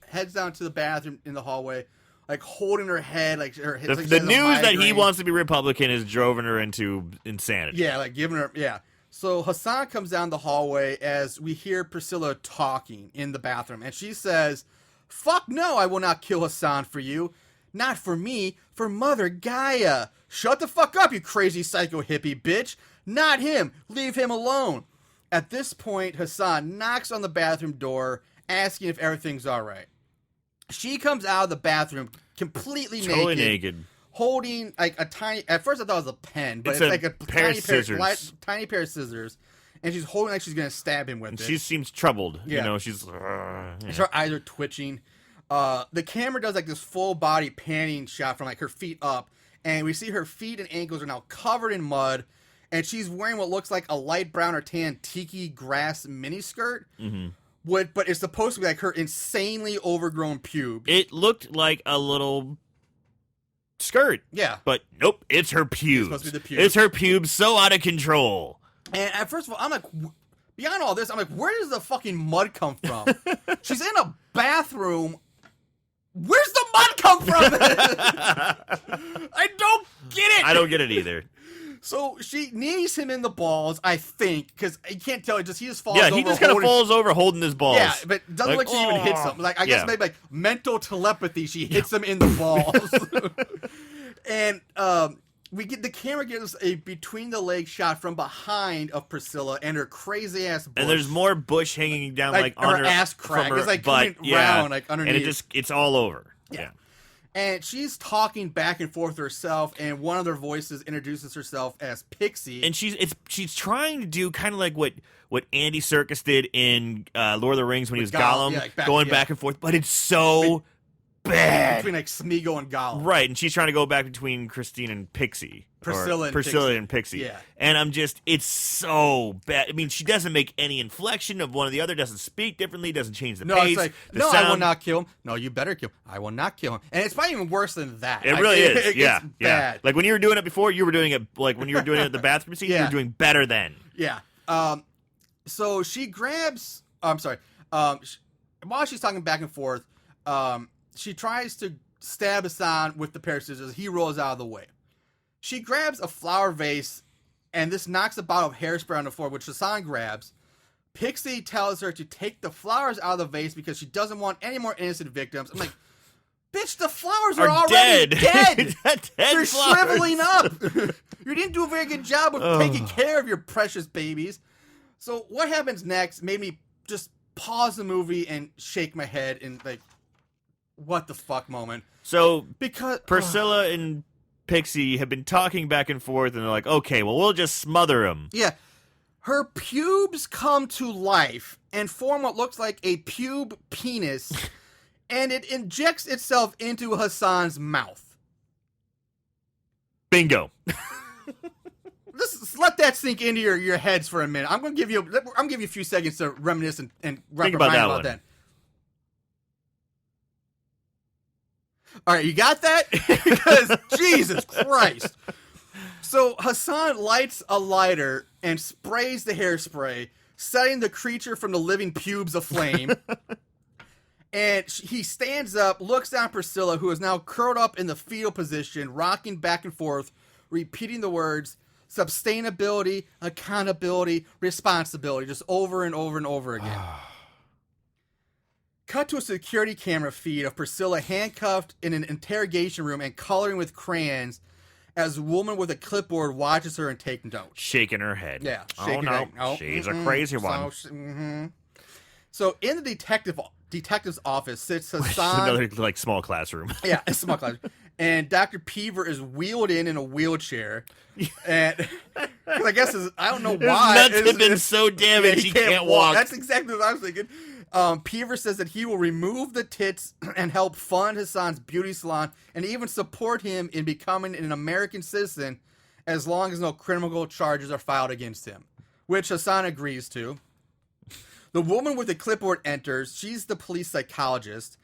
heads down to the bathroom in the hallway, like holding her head, like her head. The news that he wants to be Republican has driven her into insanity. Yeah, like giving her, yeah. So Hassan comes down the hallway as we hear Priscilla talking in the bathroom, and she says, "Fuck no, I will not kill Hassan for you. Not for me, for Mother Gaia. Shut the fuck up, you crazy psycho hippie bitch. Not him. Leave him alone." At this point, Hassan knocks on the bathroom door, asking if everything's all right. She comes out of the bathroom completely totally naked, holding like a tiny. At first, I thought it was a pen, but it's like a tiny pair of scissors. Tiny pair of scissors. and she's holding like she's gonna stab him with And it. she seems troubled. Yeah. You know, she's. Her eyes are twitching. The camera does like this full body panning shot from like her feet up, and we see her feet and ankles are now covered in mud, and she's wearing what looks like a light brown or tan tiki grass miniskirt. Mm-hmm. But it's supposed to be like her insanely overgrown pubes. It looked like a little skirt. Yeah. But nope, it's her pubes. It's supposed to be the pubes. It's her pubes so out of control. And first of all, I'm like, beyond all this, I'm like, where does the fucking mud come from? She's in a bathroom. Where's the mud come from? I don't get it. I don't get it either. So she knees him in the balls, I think, because you can't tell. He just falls over. Yeah, he just kind of falls over holding his balls. Yeah, but it doesn't look like she even hits him. Like I guess maybe like mental telepathy, she hits him in the balls. And we get the camera gives us a between the leg shot from behind of Priscilla and her crazy ass bush. And there's more bush hanging down like on her ass crack. From her It's like butt. coming round like underneath. And it's all over. Yeah. And she's talking back and forth to herself, and one of their voices introduces herself as Pixie. And she's trying to do kind of like what Andy Serkis did in Lord of the Rings when he was Gollum, going back and forth, but it's so bad. Between like Smeagol and Gollum. Right, and she's trying to go back between Christine and Pixie. Priscilla and Pixie. Yeah. And it's so bad. I mean, she doesn't make any inflection of one or the other, doesn't speak differently, doesn't change the pace. It's like, no, sound. I will not kill him. No, you better kill him. I will not kill him. And it's probably even worse than that. It really is. It Yeah. gets bad. Like when you were doing it before, you were doing it like when you were doing it at the bathroom scene, you were doing better then. Yeah. So she grabs. I'm sorry. While she's talking back and forth, she tries to stab Hassan with the pair of scissors. He rolls out of the way. She grabs a flower vase, and this knocks a bottle of hairspray on the floor, which Hassan grabs. Pixie tells her to take the flowers out of the vase because she doesn't want any more innocent victims. I'm like, bitch, the flowers are already dead. They're shriveling up. You didn't do a very good job of taking care of your precious babies. So what happens next made me just pause the movie and shake my head in like, what the fuck moment. So because Priscilla and Pixie have been talking back and forth, and they're like, okay, well, we'll just smother him. Yeah. Her pubes come to life and form what looks like a pube penis, and it injects itself into Hassan's mouth. Bingo. Let's let that sink into your heads for a minute. I'm gonna give you a few seconds to reminisce and wrap Think your about mind that about one. that. All right, you got that? Because Jesus Christ. So Hassan lights a lighter and sprays the hairspray, setting the creature from the living pubes aflame. And he stands up, looks down at Priscilla, who is now curled up in the fetal position, rocking back and forth, repeating the words sustainability, accountability, responsibility, just over and over and over again. Cut to a security camera feed of Priscilla handcuffed in an interrogation room and coloring with crayons as a woman with a clipboard watches her and takes notes. Shaking her head. Yeah. Oh, no. She's a crazy one. So in the detective's office sits Hassan. Another, like, small classroom. Yeah, a small classroom. And Dr. Peaver is wheeled in a wheelchair. And I guess I don't know why. His nuts have been so damaged he can't walk. That's exactly what I was thinking. Peaver says that he will remove the tits and help fund Hassan's beauty salon and even support him in becoming an American citizen as long as no criminal charges are filed against him, which Hassan agrees to. The woman with the clipboard enters. She's the police psychologist,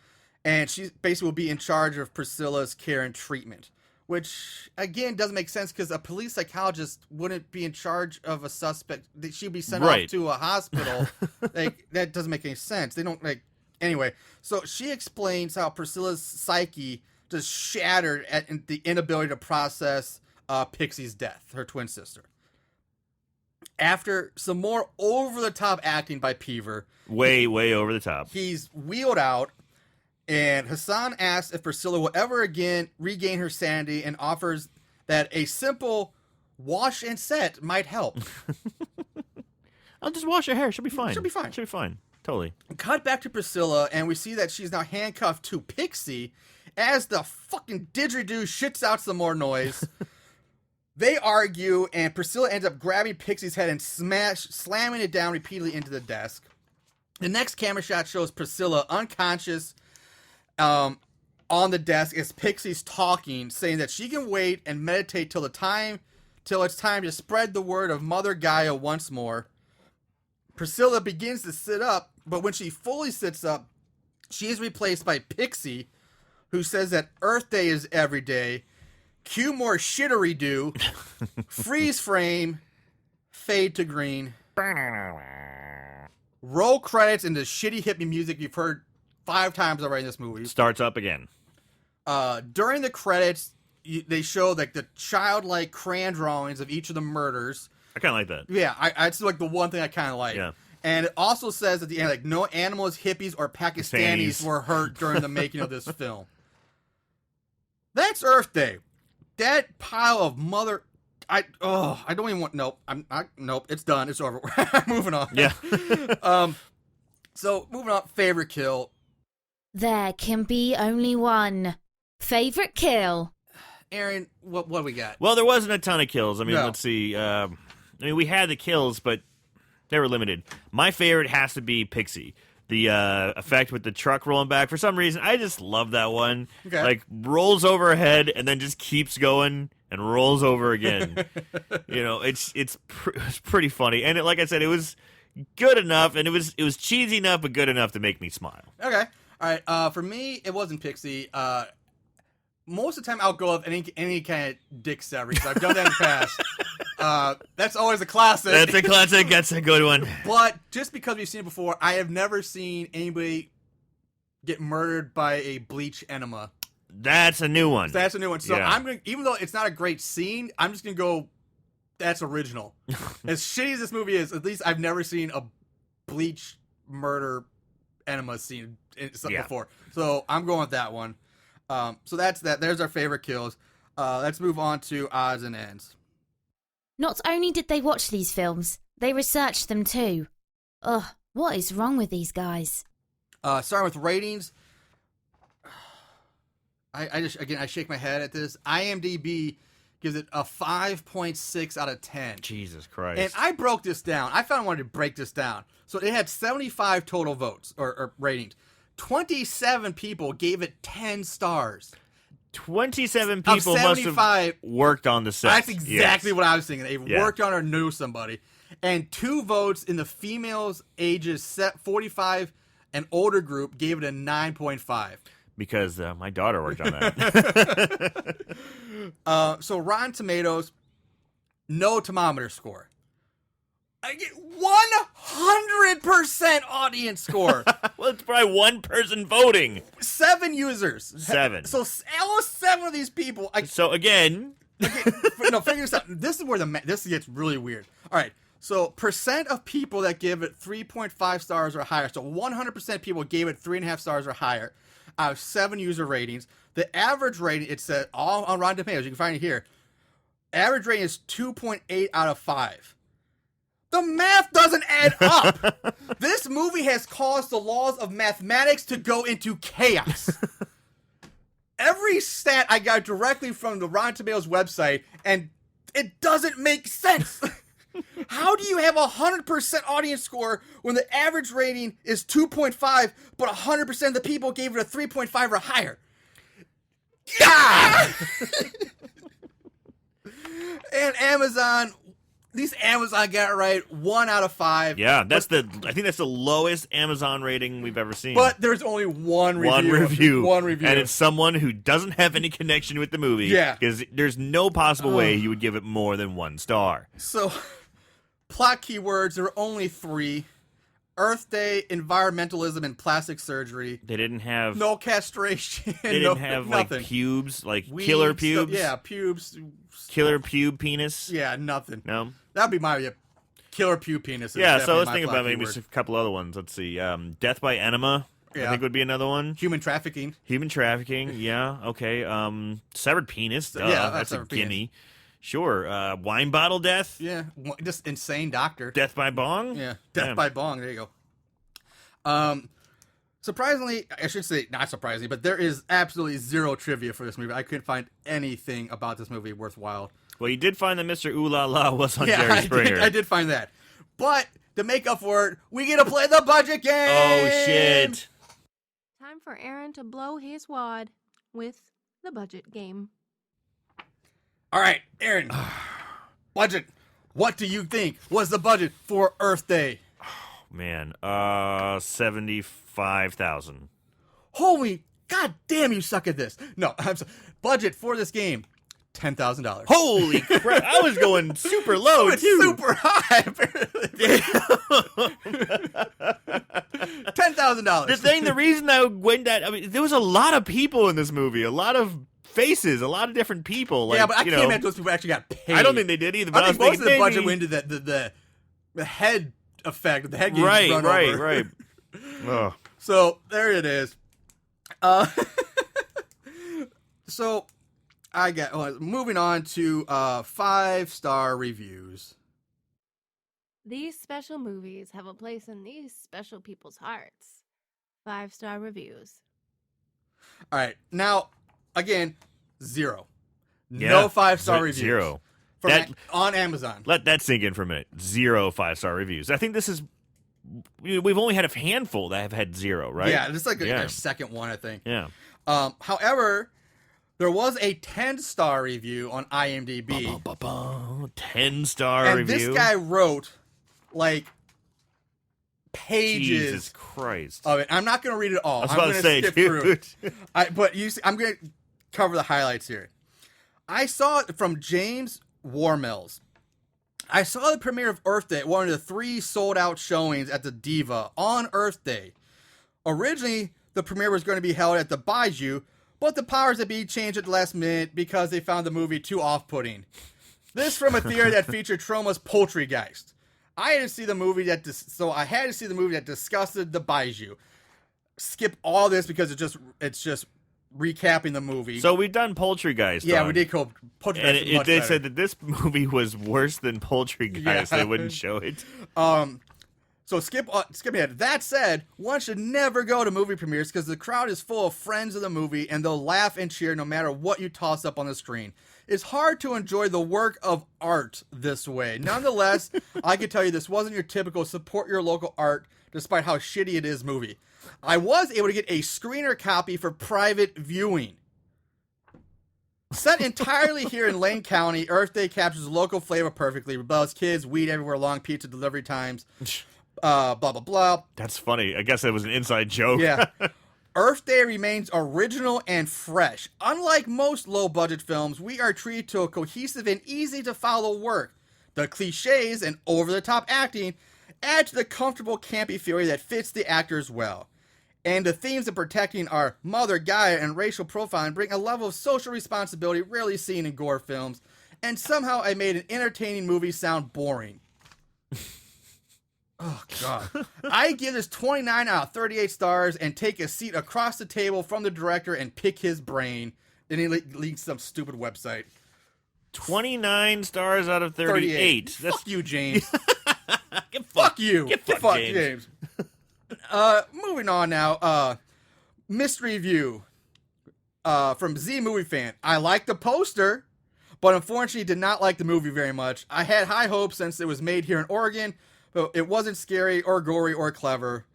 and she basically will be in charge of Priscilla's care and treatment, which, again, doesn't make sense because a police psychologist wouldn't be in charge of a suspect. She'd be sent off to a hospital. Like, that doesn't make any sense. They don't, like... Anyway, so she explains how Priscilla's psyche just shattered at the inability to process Pixie's death, her twin sister. After some more over-the-top acting by Peaver... Way over the top. He's wheeled out, and Hassan asks if Priscilla will ever again regain her sanity and offers that a simple wash and set might help. I'll just wash her hair. She'll be fine. She'll be fine. She'll be fine. Totally. Cut back to Priscilla, and we see that she's now handcuffed to Pixie as the fucking didgeridoo shits out some more noise. They argue, and Priscilla ends up grabbing Pixie's head and slamming it down repeatedly into the desk. The next camera shot shows Priscilla unconscious on the desk as Pixie's talking, saying that she can wait and meditate till it's time to spread the word of Mother Gaia once more. Priscilla begins to sit up, but when she fully sits up, she is replaced by Pixie, who says that Earth Day is every day. Cue more shittery-do. Freeze frame. Fade to green. Roll credits into shitty hippie music you've heard 5 times already in this movie. Starts up again. During the credits, they show like the childlike crayon drawings of each of the murders. I kind of like that. Yeah, it's like the one thing I kind of like. Yeah. And it also says at the end, like, no animals, hippies, or Pakistanis were hurt during the making of this film. That's Earth Day. That pile of mother... I don't even want... Nope. Nope. It's done. It's over. Moving on. Yeah. So, moving on. Favorite kill. There can be only one. Favorite kill. Aaron, what do we got? Well, there wasn't a ton of kills. I mean, No. let's see. We had the kills, but they were limited. My favorite has to be Pixie. The effect with the truck rolling back. For some reason, I just love that one. Okay. Like, rolls over her head and then just keeps going and rolls over again. It's pretty funny. And like I said, it was good enough, and it was cheesy enough, but good enough to make me smile. Okay. All right. For me, it wasn't Pixie. Most of the time, I'll go with any kind of dick severy, because I've done that in the past. That's always a classic. That's a classic. That's a good one. But just because we've seen it before, I have never seen anybody get murdered by a bleach enema. That's a new one. That's a new one. So Yeah. I'm gonna, even though it's not a great scene, I'm just gonna go. That's original. As shitty as this movie is, at least I've never seen a bleach murder enema scene before. So I'm going with that one. So that's that. There's our favorite kills. Let's move on to odds and ends. Not only did they watch these films, they researched them too. Ugh, what is wrong with these guys? Starting with ratings. I shake my head at this. IMDb gives it a 5.6 out of 10. Jesus Christ. And I broke this down. I found I wanted to break this down. So it had 75 total votes or ratings. 27 people gave it 10 stars. 27 people must have worked on the set. That's exactly what I was thinking. They Yeah. worked on or knew somebody. And 2 votes in the females ages 45 and older group gave it a 9.5. Because my daughter worked on that. So Rotten Tomatoes, no thermometer score. I get 100% audience score. Well, it's probably one person voting. 7 users. 7. So almost 7 of these people. So again, No, figure this out. This is where this gets really weird. All right. So percent of people that give it 3.5 stars or higher. So 100% people gave it 3.5 stars or higher. Out of 7 user ratings. The average rating, it's all on Rotten Tomatoes. You can find it here. Average rating is 2.8 out of 5. The math doesn't add up. This movie has caused the laws of mathematics to go into chaos. Every stat I got directly from the Rotten Tomatoes website, and it doesn't make sense. How do you have a 100% audience score when the average rating is 2.5, but 100% of the people gave it a 3.5 or higher? Yeah! And Amazon, at least Amazon got it right, 1 out of 5. yeah, I think that's the lowest Amazon rating we've ever seen. But there's only one review. One review. And it's someone who doesn't have any connection with the movie. Yeah. Because there's no possible way you would give it more than 1 star. So, plot keywords, there are only 3. Earth Day, environmentalism, and plastic surgery. They didn't have... No castration. They didn't have, nothing. like, pubes, like Weed killer stuff- pubes? Yeah, pubes. Killer pube penis? Yeah, nothing. No? That'd be my killer pube penis. Yeah, so let's think about maybe a couple other ones. Let's see. Death by enema, I think would be another one. Human trafficking. Human trafficking, yeah, okay. Severed penis, that's a severed penis. gimme. Sure. Wine bottle death? Yeah, just insane doctor. Death by bong? Yeah, death by bong. There you go. Surprisingly, I should say not surprisingly, but there is absolutely zero trivia for this movie. I couldn't find anything about this movie worthwhile. Well, you did find that Mr. Ooh La La was on Yeah, Jerry Springer. I did find that. But to make up for it, we get to play the budget game. Oh, shit. Time for Aaron to blow his wad with the budget game. All right, Aaron. Budget. What do you think was the budget for Earth Day? Man, $75,000. Holy god damn, you suck at this. No, I'm sorry. Budget for this game, $10,000. Holy crap! I was going super low It's too. super high, apparently. $10,000. The reason I went that, I mean, there was a lot of people in this movie, a lot of faces, a lot of different people. Like, yeah, but I can't imagine those people actually got paid. I don't think they did either. But I think most of the maybe... budget went into the head effect, the head getting run over. Right. Oh. So there it is. So I got moving on to 5-star reviews. These special movies have a place in these special people's hearts. 5-star reviews. All right, now again, 0. Yeah, No 5-star reviews. 0. On Amazon. Let that sink in for a minute. 0 5-star reviews. I think this is. We've only had a handful that have had 0, right? Yeah, this is like our second one, I think. Yeah. However, there was a 10-star review on IMDb. 10-star and review. This guy wrote like pages. Jesus Christ. Of it. I'm not going to read it all. I was I'm about going to say, skip through dude. it. But you see, I'm going to cover the highlights here. I saw it from James Warmills. I saw the premiere of Earth Day, one of the 3 sold-out showings at the Diva on Earth Day. Originally, the premiere was going to be held at the Bayou, but the powers that be changed at the last minute because they found the movie too off-putting. This from a theater that featured Troma's Poultrygeist. I had to see the movie that disgusted the Bayou. Skip all this because it's just recapping the movie. So we've done Poultrygeist. Yeah, we did call Poultrygeist. And they said that this movie was worse than Poultrygeist. Yeah. They wouldn't show it. So skip ahead. That said, one should never go to movie premieres because the crowd is full of friends of the movie and they'll laugh and cheer no matter what you toss up on the screen. It's hard to enjoy the work of art this way. Nonetheless, I can tell you this wasn't your typical support your local art despite how shitty it is movie. I was able to get a screener copy for private viewing. Set entirely here in Lane County, Earth Day captures local flavor perfectly. Rebellious kids, weed everywhere, long pizza delivery times, blah, blah, blah. That's funny. I guess that was an inside joke. Yeah. Earth Day remains original and fresh. Unlike most low-budget films, we are treated to a cohesive and easy-to-follow work. The cliches and over-the-top acting add to the comfortable, campy feeling that fits the actors well. And the themes of protecting our mother, Gaia, and racial profiling bring a level of social responsibility rarely seen in gore films, and somehow I made an entertaining movie sound boring. Oh, God. I give this 29 out of 38 stars and take a seat across the table from the director and pick his brain. Then he leaks some stupid website. 29 stars out of 38. That's... Fuck you, James. Fuck you. Get fucked, James. Moving on now. Mystery View from Z Movie Fan. I like the poster, but unfortunately did not like the movie very much. I had high hopes since it was made here in Oregon, but it wasn't scary or gory or clever.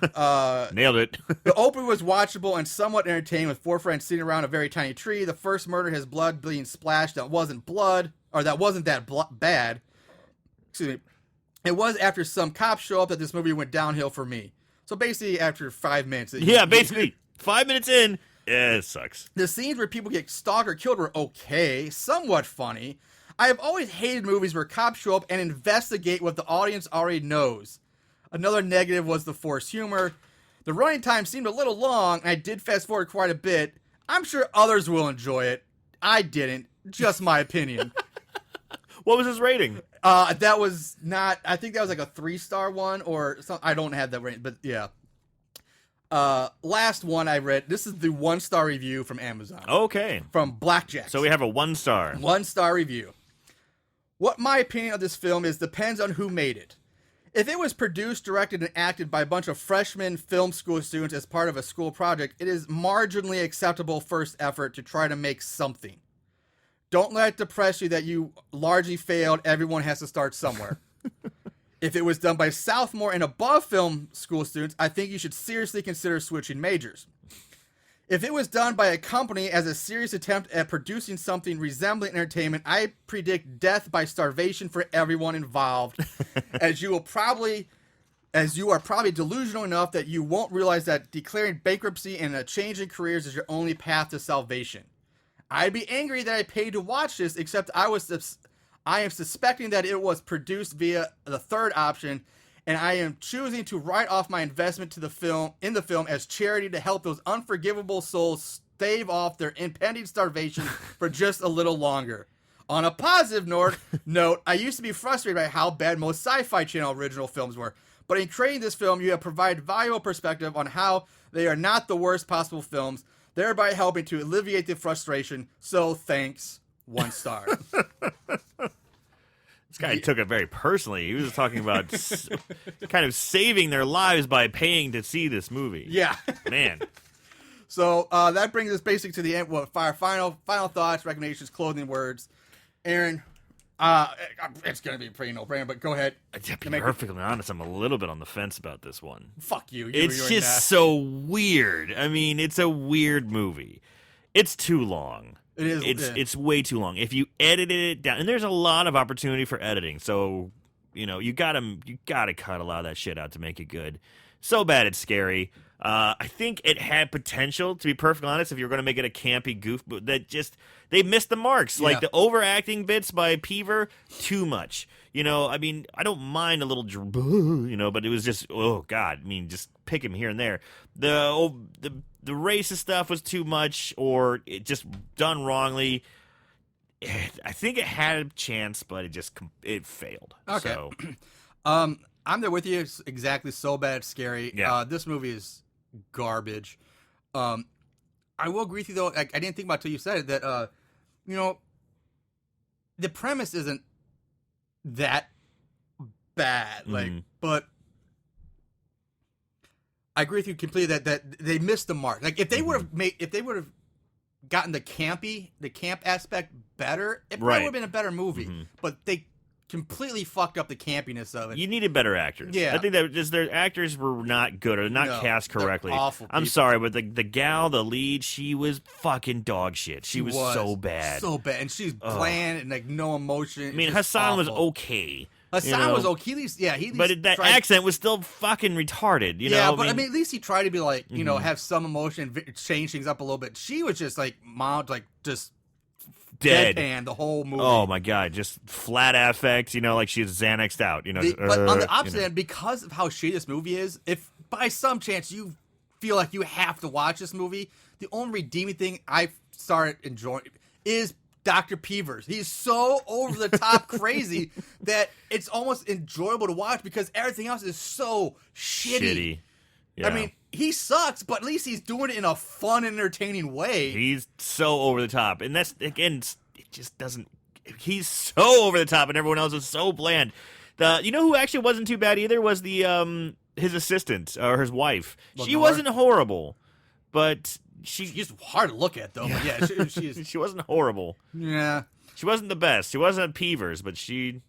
Nailed it. The opening was watchable and somewhat entertaining with 4 friends sitting around a very tiny tree. The first murder has blood being splashed that wasn't blood, or that wasn't that bad. Excuse me. It was after some cops show up that this movie went downhill for me. So basically after 5 minutes. Yeah, basically 5 minutes in, it sucks. The scenes where people get stalked or killed were okay, somewhat funny. I have always hated movies where cops show up and investigate what the audience already knows. Another negative was the forced humor. The running time seemed a little long, and I did fast forward quite a bit. I'm sure others will enjoy it. I didn't. Just my opinion. What was his rating? That was not... I think that was like a 3-star one, or something. I don't have that rating, but yeah. Last one I read. This is the 1-star review from Amazon. Okay. From Blackjack. So we have a 1-star. 1-star review. What my opinion of this film is depends on who made it. If it was produced, directed, and acted by a bunch of freshman film school students as part of a school project, it is marginally acceptable first effort to try to make something. Don't let it depress you that you largely failed. Everyone has to start somewhere. If it was done by sophomore and above film school students, I think you should seriously consider switching majors. If it was done by a company as a serious attempt at producing something resembling entertainment, I predict death by starvation for everyone involved, as you are probably delusional enough that you won't realize that declaring bankruptcy and a change in careers is your only path to salvation. I'd be angry that I paid to watch this, except I am suspecting that it was produced via the third option, and I am choosing to write off my investment in the film as charity to help those unforgivable souls stave off their impending starvation for just a little longer. On a positive note, I used to be frustrated by how bad most Sci-Fi Channel original films were, but in creating this film, you have provided valuable perspective on how they are not the worst possible films, thereby helping to alleviate the frustration. So thanks, 1 star. This guy took it very personally. He was talking about kind of saving their lives by paying to see this movie. Yeah. Man. So that brings us basically to the end. What our final thoughts, recommendations, clothing words. Aaron, it's going to be pretty no-brainer, but go ahead. To be perfectly honest, I'm a little bit on the fence about this one. Fuck you. It's just so weird. I mean, it's a weird movie. It's too long. It is. It's way too long. If you edited it down, and there's a lot of opportunity for editing, so you gotta cut a lot of that shit out to make it good. So bad it's scary. I think it had potential, to be perfectly honest, if you're going to make it a campy goof, but they missed the marks. Like the overacting bits by Peever, too much. I mean, I don't mind a little, but it was just, oh God. I mean, just pick him here and there. The racist stuff was too much, or it just done wrongly. I think it had a chance, but it failed. Okay. So. I'm there with you. It's exactly so bad, it's scary. Yeah. This movie is garbage. I will agree with you, though. I didn't think about it until you said it, that, the premise isn't that bad. But I agree with you completely that they missed the mark. Like, if they would have gotten the camp aspect better, it probably would have been a better movie. But they completely fucked up the campiness of it. You needed better actors. Yeah. I think that just their actors were not good or not cast correctly. Awful I'm people. sorry, but the gal, the lead, she was fucking dog shit. She was so bad. So bad. And she's bland and like no emotion. I mean, Hassan was okay. Hassan was okay. But that accent was still fucking retarded. Yeah, but I mean, at least he tried to be like, have some emotion, change things up a little bit. She was just like, just dead deadpan the whole movie. Oh my God, just flat affect, like she's Xanaxed out, but on the opposite end, because of how shitty this movie is, if by some chance you feel like you have to watch this movie, the only redeeming thing I started enjoying is Dr. Peevers. He's so over the top crazy that it's almost enjoyable to watch because everything else is so shitty. Yeah. I mean, he sucks, but at least he's doing it in a fun, entertaining way. He's so over the top. And that's, again, it just doesn't... He's so over the top, and everyone else is so bland. Who actually wasn't too bad either was his assistant, or his wife. She wasn't horrible, but... She's hard to look at, though. Yeah. But yeah, she's... She wasn't horrible. Yeah. She wasn't the best. She wasn't Peevers, but she...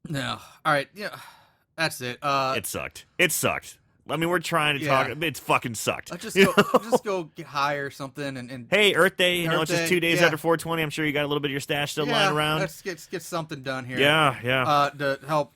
No. All right. Yeah. That's it. It sucked. I mean, we're trying to talk. It's fucking sucked. Let's just go get high or something. And hey, Earth Day. Earth it's just Day, 2 days after 420. I'm sure you got a little bit of your stash still lying around. Let's get something done here. Yeah. To help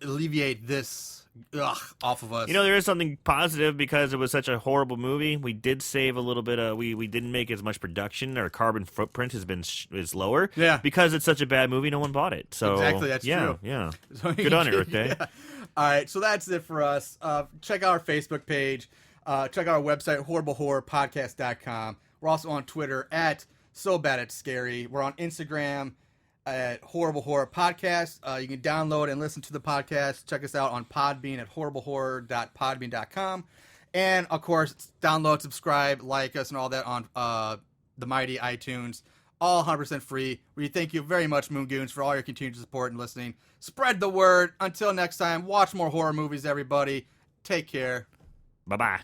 alleviate this off of us. There is something positive because it was such a horrible movie. We did save a little bit of. We didn't make as much production. Our carbon footprint is lower. Yeah. Because it's such a bad movie, no one bought it. So exactly, that's true. Yeah. So Good on you, Earth Day. Yeah. All right, so that's it for us. Check out our Facebook page. Check out our website, horriblehorrorpodcast.com. We're also on Twitter at SoBadIt'sScary. We're on Instagram at Horrible Horror Podcast. You can download and listen to the podcast. Check us out on Podbean at horriblehorror.podbean.com. And, of course, download, subscribe, like us, and all that on the mighty iTunes. All 100% free. We thank you very much, Moongoons, for all your continued support and listening. Spread the word. Until next time, watch more horror movies, everybody. Take care. Bye-bye.